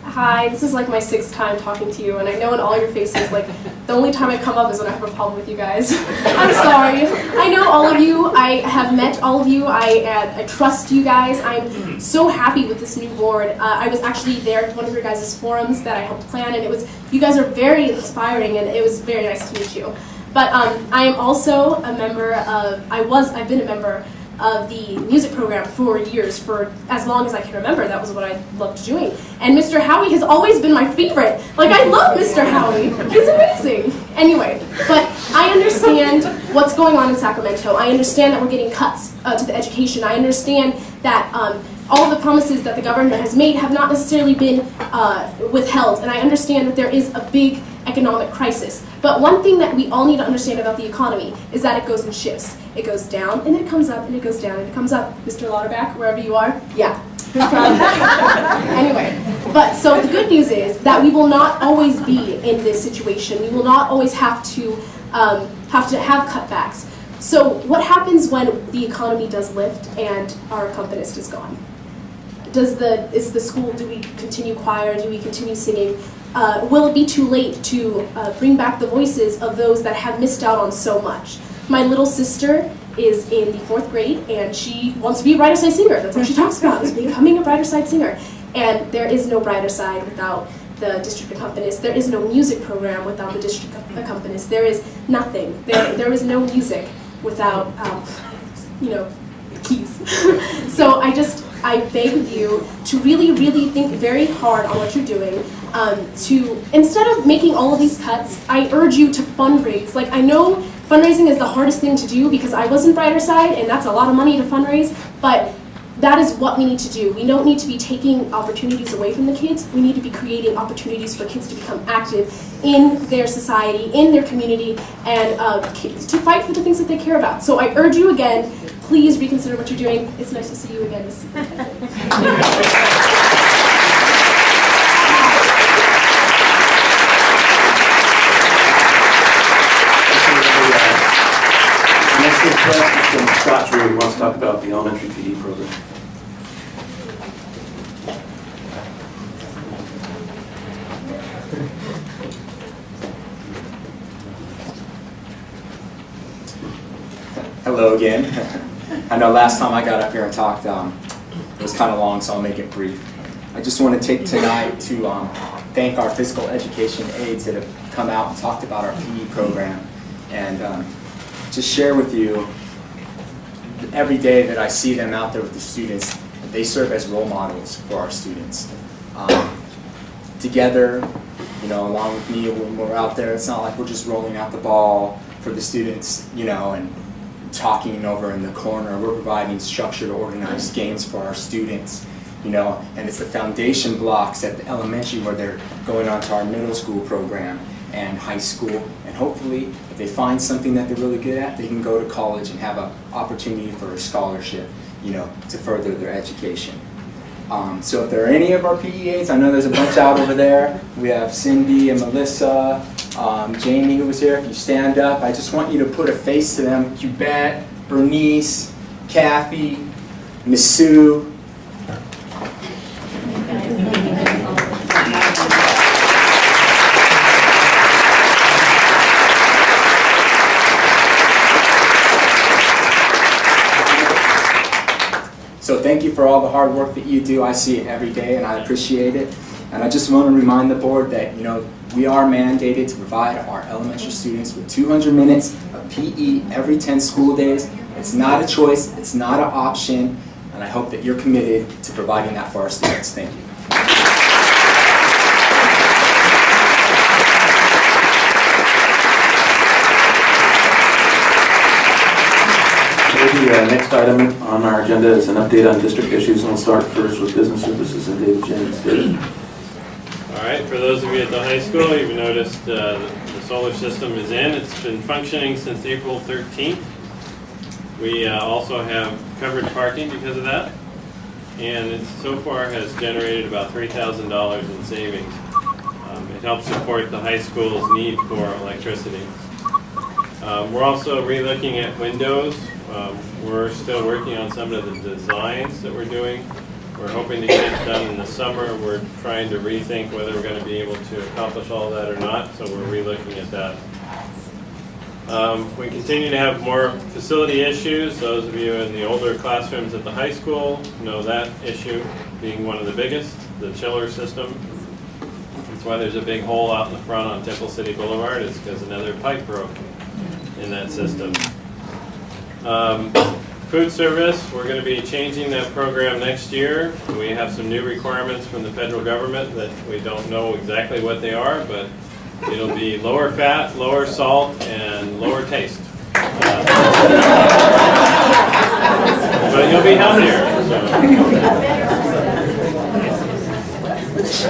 Hi, this is like my 6th time talking to you, and I know in all your faces, like, the only time I come up is when I have a problem with you guys. I'm sorry. I know all of you. I have met all of you. I trust you guys. I'm so happy with this new board. I was actually there at one of your guys' forums that I helped plan, and you guys are very inspiring, and it was very nice to meet you. But I am also a member of, I've been a member of the music program for years, for as long as I can remember. That was what I loved doing. And Mr. Howie has always been my favorite. Like, I love Mr. Howie. He's amazing. Anyway, but I understand what's going on in Sacramento. I understand that we're getting cuts to the education. I understand that all of the promises that the governor has made have not necessarily been withheld. And I understand that there is a big economic crisis. But one thing that we all need to understand about the economy is that it goes in shifts. It goes down, and then it comes up, and it goes down, and it comes up. Mr. Lauterbach, wherever you are, yeah. Anyway, but so the good news is that we will not always be in this situation. We will not always have to have cutbacks. So what happens when the economy does lift and our accompanist is gone? Is the school, do we continue choir? Do we continue singing? Will it be too late to bring back the voices of those that have missed out on so much? My little sister is in the 4th grade, and she wants to be a brighter side singer. That's what she talks about, is becoming a brighter side singer. And there is no brighter side without the district accompanist. There is no music program without the district accompanist. There is nothing. There is no music without, keys. So I beg of you to really, really think very hard on what you're doing. To instead of making all of these cuts, I urge you to fundraise. Like, I know fundraising is the hardest thing to do because I was in Brighter Side, and that's a lot of money to fundraise, but that is what we need to do. We don't need to be taking opportunities away from the kids. We need to be creating opportunities for kids to become active in their society, in their community, and to fight for the things that they care about. So I urge you again, please reconsider what you're doing. It's nice to see you again, Ms. Superintendent. Next request is from Scott Drew, who wants to talk about the elementary PE program. Hello again. I know last time I got up here and talked, it was kind of long, so I'll make it brief. I just want to take tonight to thank our physical education aides that have come out and talked about our PE program, and just share with you every day that I see them out there with the students, that they serve as role models for our students. Together, you know, along with me when we're out there, it's not like we're just rolling out the ball for the students, you know, and talking over in the corner. We're providing structured, organized games for our students, you know, and it's the foundation blocks at the elementary where they're going on to our middle school program and high school, and hopefully if they find something that they're really good at, they can go to college and have an opportunity for a scholarship, you know, to further their education. So if there are any of our PEAs, I know there's a bunch out over there. We have Cindy and Melissa, Jamie who was here. If you stand up, I just want you to put a face to them. Cubette, Bernice, Kathy, Miss Sue. So thank you for all the hard work that you do. I see it every day and I appreciate it. And I just want to remind the board that, you know, we are mandated to provide our elementary students with 200 minutes of PE every 10 school days. It's not a choice, it's not an option, and I hope that you're committed to providing that for our students. Thank you. The next item on our agenda is an update on district issues, and we'll start first with business services and David James. David. All right, for those of you at the high school, you've noticed the solar system is in. It's been functioning since April 13th. We also have covered parking because of that, and it so far has generated about $3,000 in savings. It helps support the high school's need for electricity. We're also re-looking at windows. We're still working on some of the designs that we're doing. We're hoping to get it done in the summer. We're trying to rethink whether we're going to be able to accomplish all that or not, so we're re-looking at that. We continue to have more facility issues. Those of you in the older classrooms at the high school know that issue being one of the biggest, the chiller system. That's why there's a big hole out in the front on Temple City Boulevard, is because another pipe broke in that system. Food service, we're going to be changing that program next year. We have some new requirements from the federal government that we don't know exactly what they are, but it'll be lower fat, lower salt, and lower taste. But you'll be healthier. So.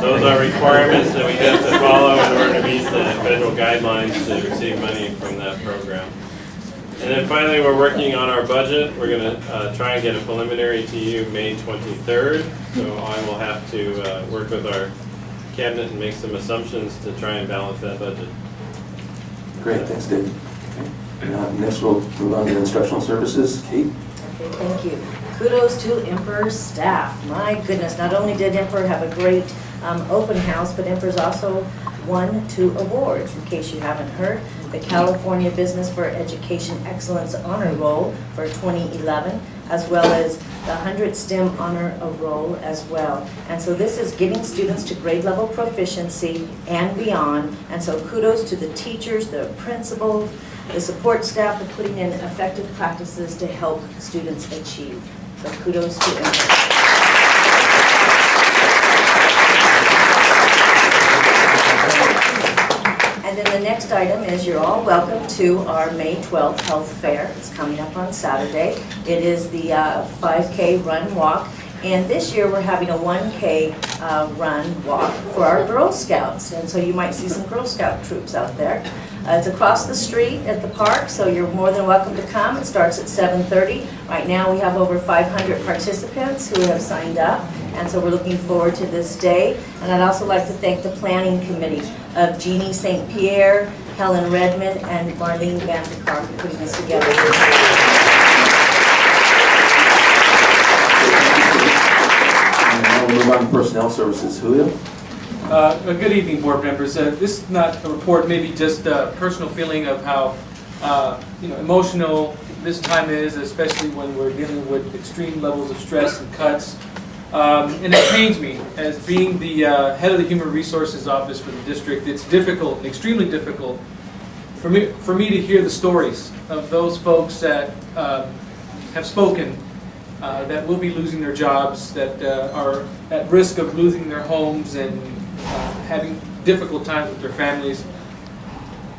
Those are requirements that we have to follow in order to meet the federal guidelines to receive money from that program. And then finally, we're working on our budget. We're going to try and get a preliminary to you May 23rd. So I will have to work with our cabinet and make some assumptions to try and balance that budget. Great, thanks, David. Next, we'll move on to instructional services. Kate? Okay, thank you. Kudos to Emperor's staff. My goodness, not only did Emperor have a great open house, but Emperor's also won 2 awards, in case you haven't heard. The California Business for Education Excellence Honor Roll for 2011, as well as the 100 STEM Honor Roll as well. And so this is getting students to grade level proficiency and beyond. And so kudos to the teachers, the principals, the support staff for putting in effective practices to help students achieve. So kudos to everyone. And then the next item is you're all welcome to our May 12th Health Fair. It's coming up on Saturday. It is the 5K run walk. And this year we're having a 1K run walk for our Girl Scouts. And so you might see some Girl Scout troops out there. It's across the street at the park, so you're more than welcome to come. It starts at 7:30. Right now we have over 500 participants who have signed up, and so we're looking forward to this day. And I'd also like to thank the planning committee of Jeannie St. Pierre, Helen Redmond, and Marlene Vanderkar for putting this together. And now we'll move on to personnel services. Julio? Good evening, board members. This is not a report, maybe just a personal feeling of how emotional this time is, especially when we're dealing with extreme levels of stress and cuts. And it pains me, as being the head of the Human Resources Office for the district, it's difficult, extremely difficult, for me to hear the stories of those folks that have spoken, that will be losing their jobs, that are at risk of losing their homes and having difficult times with their families.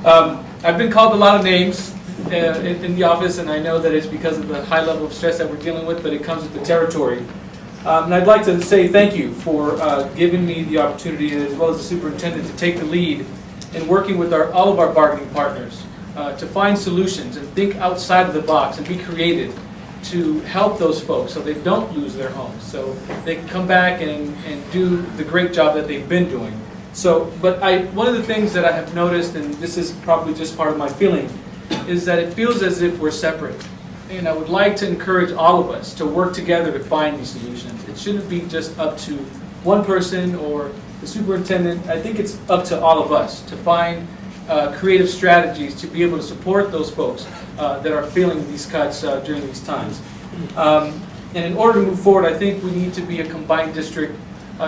I've been called a lot of names in the office, and I know that it's because of the high level of stress that we're dealing with, but it comes with the territory. And I'd like to say thank you for giving me the opportunity, as well as the superintendent, to take the lead in working with all of our bargaining partners to find solutions and think outside of the box and be creative to help those folks so they don't lose their homes, so they can come back and do the great job that they've been doing. But one of the things that I have noticed, and this is probably just part of my feeling, is that it feels as if we're separate. And I would like to encourage all of us to work together to find these solutions. It shouldn't be just up to one person or the superintendent. I think it's up to all of us to find creative strategies to be able to support those folks that are feeling these cuts during these times. And in order to move forward, I think we need to be a combined district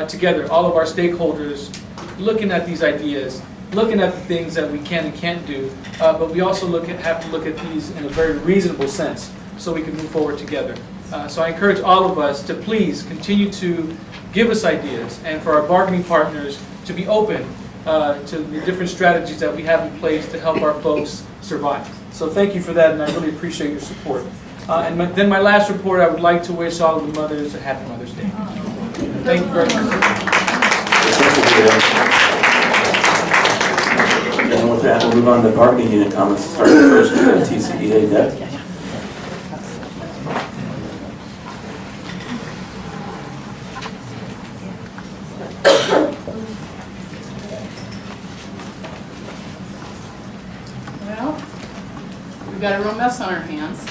together, all of our stakeholders looking at these ideas, looking at the things that we can and can't do, but we also have to look at these in a very reasonable sense so we can move forward together. So I encourage all of us to please continue to give us ideas, and for our bargaining partners to be open to the different strategies that we have in place to help our folks survive. So thank you for that, and I really appreciate your support. Then my last report, I would like to wish all of the mothers a happy Mother's Day. Thank you very much. And with that, we'll move on to bargaining unit comments, starting first with TCEA. Deb? Well, we've got a real mess on our hands.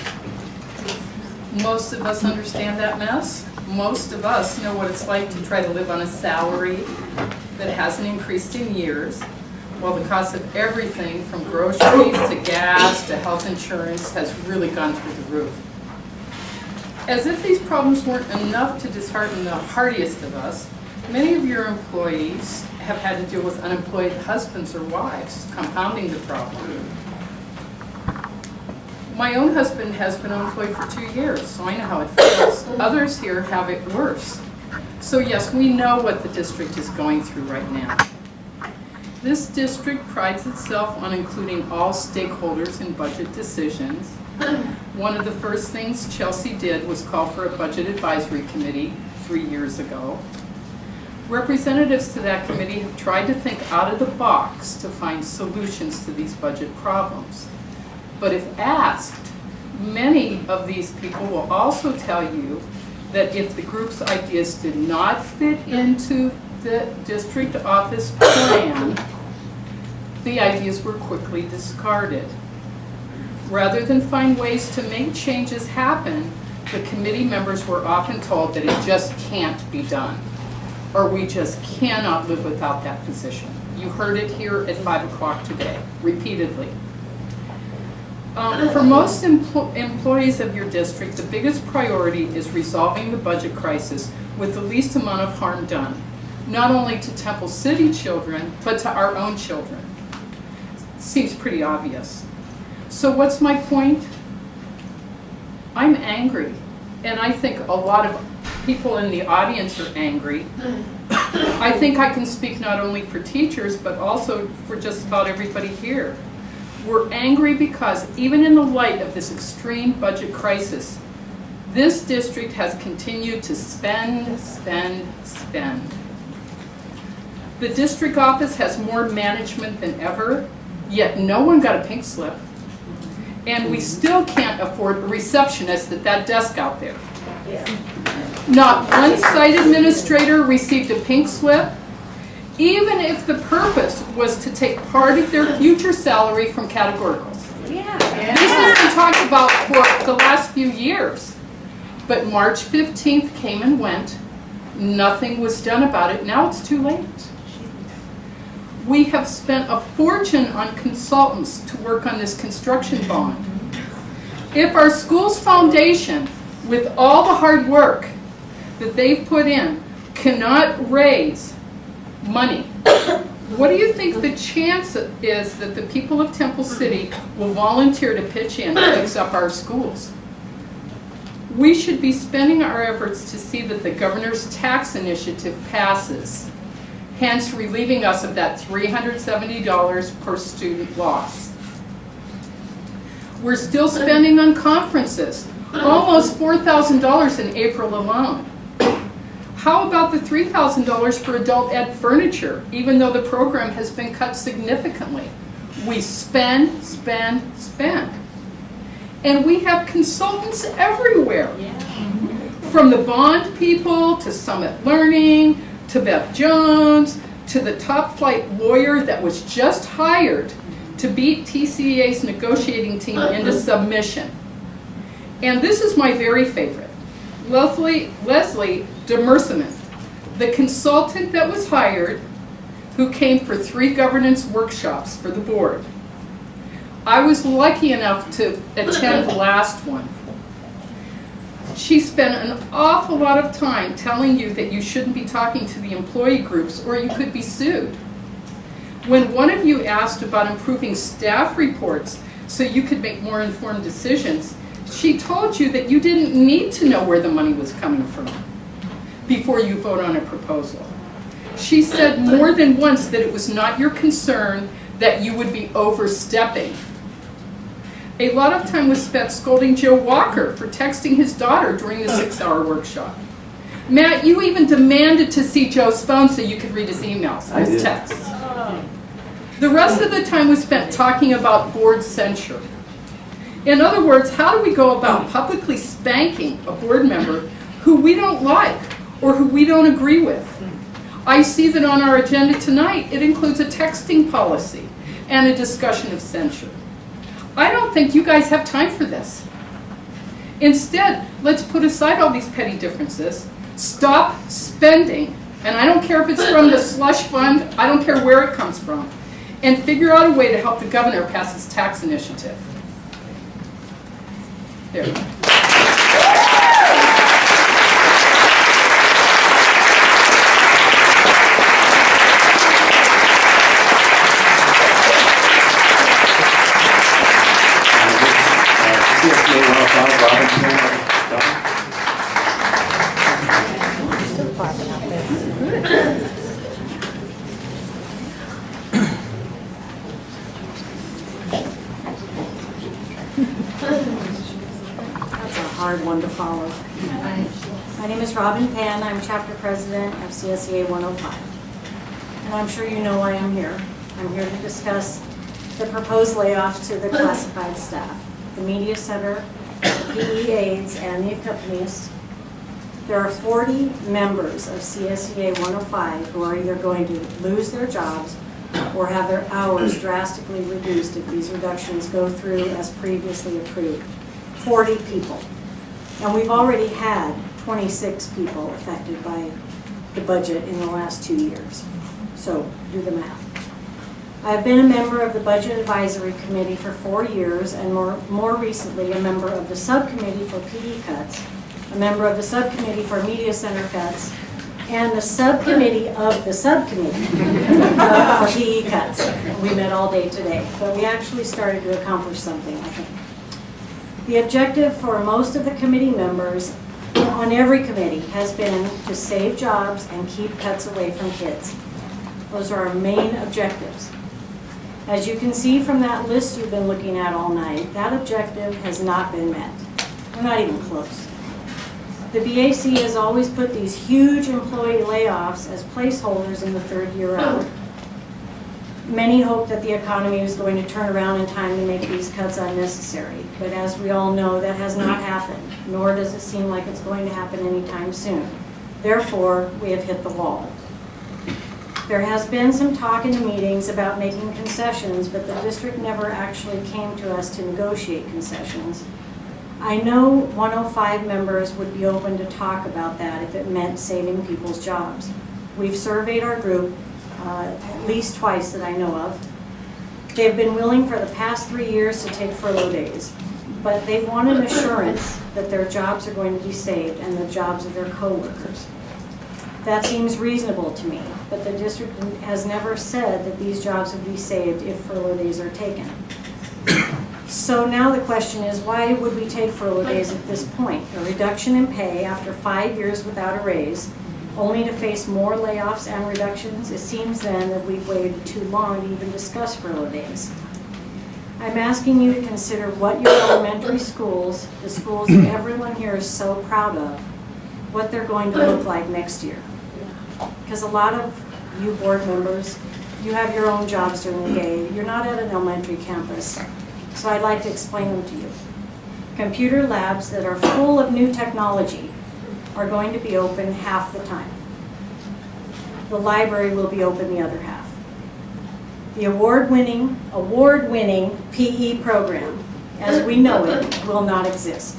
Most of us understand that mess. Most of us know what it's like to try to live on a salary that hasn't increased in years, while the cost of everything from groceries to gas to health insurance has really gone through the roof. As if these problems weren't enough to dishearten the hardiest of us, many of your employees have had to deal with unemployed husbands or wives, compounding the problem. My own husband has been unemployed for 2 years, so I know how it feels. Others here have it worse. So yes, we know what the district is going through right now. This district prides itself on including all stakeholders in budget decisions. One of the first things Chelsea did was call for a budget advisory committee 3 years ago. Representatives to that committee have tried to think out of the box to find solutions to these budget problems. But if asked, many of these people will also tell you that if the group's ideas did not fit into the district office plan, the ideas were quickly discarded. Rather than find ways to make changes happen, the committee members were often told that it just can't be done, or we just cannot live without that position. You heard it here at 5 o'clock today, repeatedly. For most employees of your district, the biggest priority is resolving the budget crisis with the least amount of harm done, not only to Temple City children, but to our own children. Seems pretty obvious. So what's my point? I'm angry, and I think a lot of people in the audience are angry. I think I can speak not only for teachers, but also for just about everybody here. We're angry because even in the light of this extreme budget crisis, this district has continued to spend, spend, spend. The district office has more management than ever, yet no one got a pink slip. And we still can't afford a receptionist at that desk out there. Not one site administrator received a pink slip, even if the purpose was to take part of their future salary from categoricals. This has been talked about for the last few years. But March 15th came and went. Nothing was done about it. Now it's too late. We have spent a fortune on consultants to work on this construction bond. If our school's foundation, with all the hard work that they've put in, cannot raise money, what do you think the chance is that the people of Temple City will volunteer to pitch in to fix up our schools? We should be spending our efforts to see that the governor's tax initiative passes, hence relieving us of that $370 per student loss. We're still spending on conferences, almost $4,000 in April alone. How about the $3,000 for adult ed furniture, even though the program has been cut significantly? We spend, spend, spend. And we have consultants everywhere. From the bond people, to Summit Learning, to Beth Jones, to the top flight lawyer that was just hired to beat TCEA's negotiating team into submission. And this is my very favorite. Leslie Demersiman, the consultant that was hired, who came for 3 governance workshops for the board. I was lucky enough to attend the last one. She spent an awful lot of time telling you that you shouldn't be talking to the employee groups or you could be sued. When one of you asked about improving staff reports so you could make more informed decisions, she told you that you didn't need to know where the money was coming from before you vote on a proposal. She said more than once that it was not your concern that you would be overstepping. A lot of time was spent scolding Joe Walker for texting his daughter during the 6-hour workshop. Matt, you even demanded to see Joe's phone so you could read his emails, his texts. The rest of the time was spent talking about board censure. In other words, how do we go about publicly spanking a board member who we don't like or who we don't agree with? I see that on our agenda tonight it includes a texting policy and a discussion of censure. I don't think you guys have time for this. Instead, let's put aside all these petty differences, stop spending, and I don't care if it's from the slush fund, I don't care where it comes from, and figure out a way to help the governor pass his tax initiative. There we go. Hard one to follow. My name is Robin Pan. I'm chapter president of CSEA 105. And I'm sure you know why I'm here. I'm here to discuss the proposed layoffs to the classified staff, the media center, the PE aides, and the accompanists. There are 40 members of CSEA 105 who are either going to lose their jobs or have their hours drastically reduced if these reductions go through as previously approved. 40 people. And we've already had 26 people affected by the budget in the last 2 years. So do the math. I've been a member of the Budget Advisory Committee for 4 years and more recently a member of the subcommittee for PE cuts, a member of the subcommittee for media center cuts, and the subcommittee of the subcommittee for PE cuts. We met all day today, but we actually started to accomplish something, I think. The objective for most of the committee members on every committee has been to save jobs and keep cuts away from kids. Those are our main objectives. As you can see from that list you've been looking at all night, that objective has not been met. We're not even close. The BAC has always put these huge employee layoffs as placeholders in the third year out. Many hoped that the economy was going to turn around in time to make these cuts unnecessary. But as we all know, that has not happened, nor does it seem like it's going to happen anytime soon. Therefore, we have hit the wall. There has been some talk in the meetings about making concessions, but the district never actually came to us to negotiate concessions. I know 105 members would be open to talk about that if it meant saving people's jobs. We've surveyed our group at least twice that I know of. They've been willing for the past 3 years to take furlough days, but they want an assurance that their jobs are going to be saved and the jobs of their coworkers. That seems reasonable to me, but the district has never said that these jobs would be saved if furlough days are taken. So now the question is, why would we take furlough days at this point? A reduction in pay after 5 years without a raise, only to face more layoffs and reductions? It seems then that we've waited too long to even discuss furlough days. I'm asking you to consider what your elementary schools, the schools that everyone here is so proud of, what they're going to look like next year. Because a lot of you board members, you have your own jobs during the day. You're not at an elementary campus. So I'd like to explain them to you. Computer labs that are full of new technology are going to be open half the time. The library will be open the other half. The award-winning PE program, as we know it, will not exist.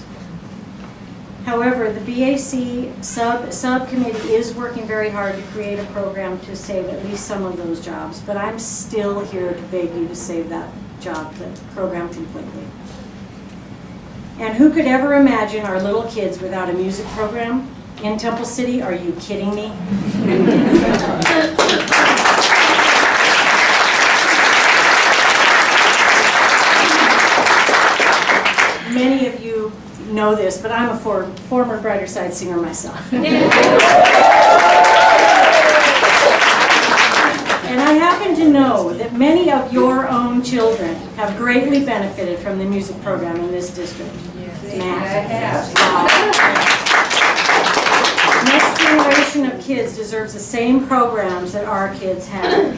However, the BAC subcommittee is working very hard to create a program to save at least some of those jobs, but I'm still here to beg you to save that job, the program completely. And who could ever imagine our little kids without a music program in Temple City? Are you kidding me? Many of you know this, but I'm a former Brighter Side singer myself. And I happen to know that many of your own children have greatly benefited from the music program in this district. Yes. Next generation of kids deserves the same programs that our kids had.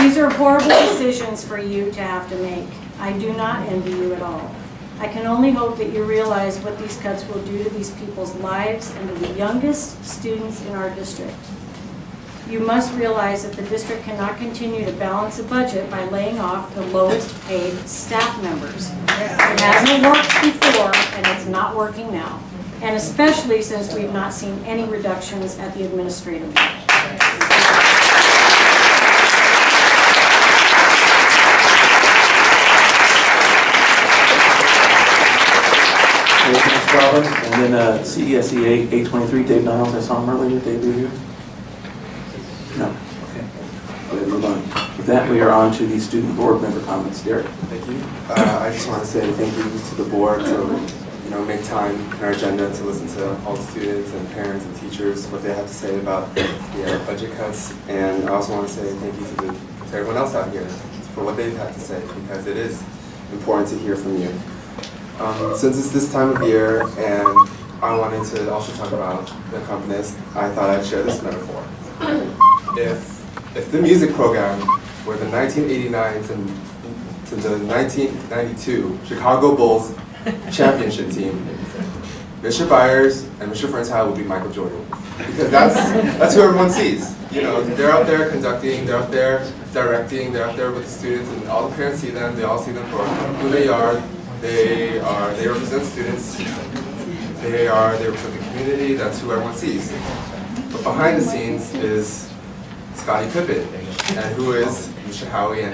These are horrible decisions for you to have to make. I do not envy you at all. I can only hope that you realize what these cuts will do to these people's lives and to the youngest students in our district. You must realize that the district cannot continue to balance a budget by laying off the lowest paid staff members. It hasn't worked before, and it's not working now. And especially since we've not seen any reductions at the administrative level. Thanks, Robin. And then CESE 823, Dave Niles. I saw him earlier. Dave, are you here? No. Okay. Okay, move on. With that, we are on to the student board member comments. Derek. Thank you. I just want to say thank you to the board to make time in our agenda to listen to all the students and parents and teachers, what they have to say about the budget cuts. And I also want to say thank you to everyone else out here for what they've had to say, because it is important to hear from you. Since it's this time of year and I wanted to also talk about the accompanist, I thought I'd share this metaphor. If the music program were the 1989 to the 1992 Chicago Bulls championship team, Mr. Byers and Mr. Ferntel would be Michael Jordan. Because that's who everyone sees. You know, they're out there conducting, they're out there directing, they're out there with the students, and all the parents see them, they all see them for who they are. They represent students, they represent the community, that's who everyone sees. But behind the scenes is Scottie Pippen, and who is Mr. Howie and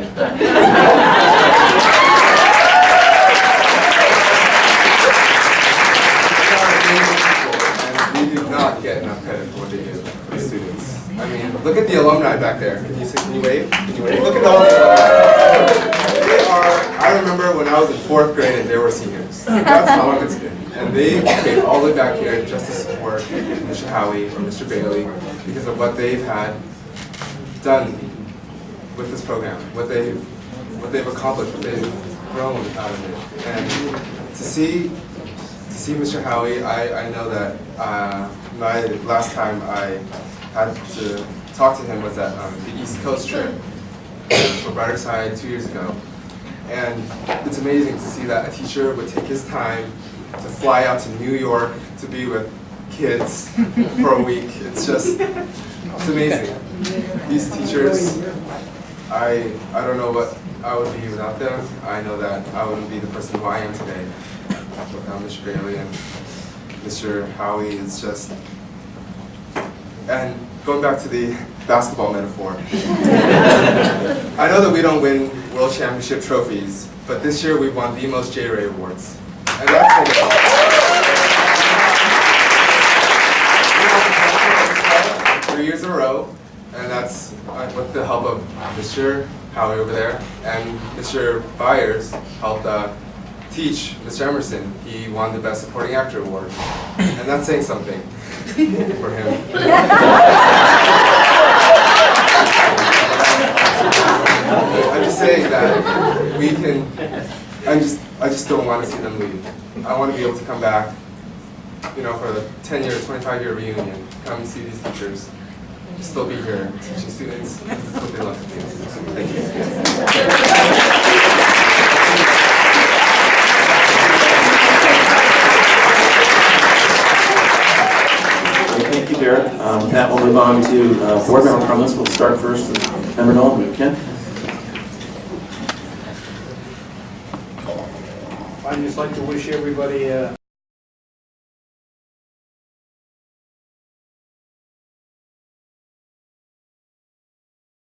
we do not get enough credit for what they do for the students. I mean, look at the alumni back there. Can you wave? Can you wave? Look at all the alumni. I remember when I was in 4th grade and they were seniors. That's how long it's been. And they came all the way back here just to support Mr. Howie or Mr. Bailey because of what they've had done with this program, what they've accomplished, what they've grown out of it. And to see Mr. Howie, I know that my last time I had to talked to him was at the East Coast trip for Brighter Side 2 years ago. And it's amazing to see that a teacher would take his time to fly out to New York to be with kids for a week. It's just, it's amazing. These teachers, I don't know what I would be without them. I know that I wouldn't be the person who I am today without Mr. Bailey and Mr. Howie. It's just, and going back to the basketball metaphor, I know that we don't win world championship trophies, but this year we won the most J-Ray awards. And that's like 3 years in a row, and that's with the help of Mr. Howie over there, and Mr. Byers helped teach Mr. Emerson. He won the Best Supporting Actor award, and that's saying something for him. I'm just saying that we can, I just don't want to see them leave. I want to be able to come back, you know, for the 10-year, 25-year reunion, come see these teachers, still be here, teaching students, this is what they love to do. Thank you. Thank you, Derek. With that, we'll move on to board member comments. We'll start first with Member Nolan. Ken? I'd just like to wish everybody a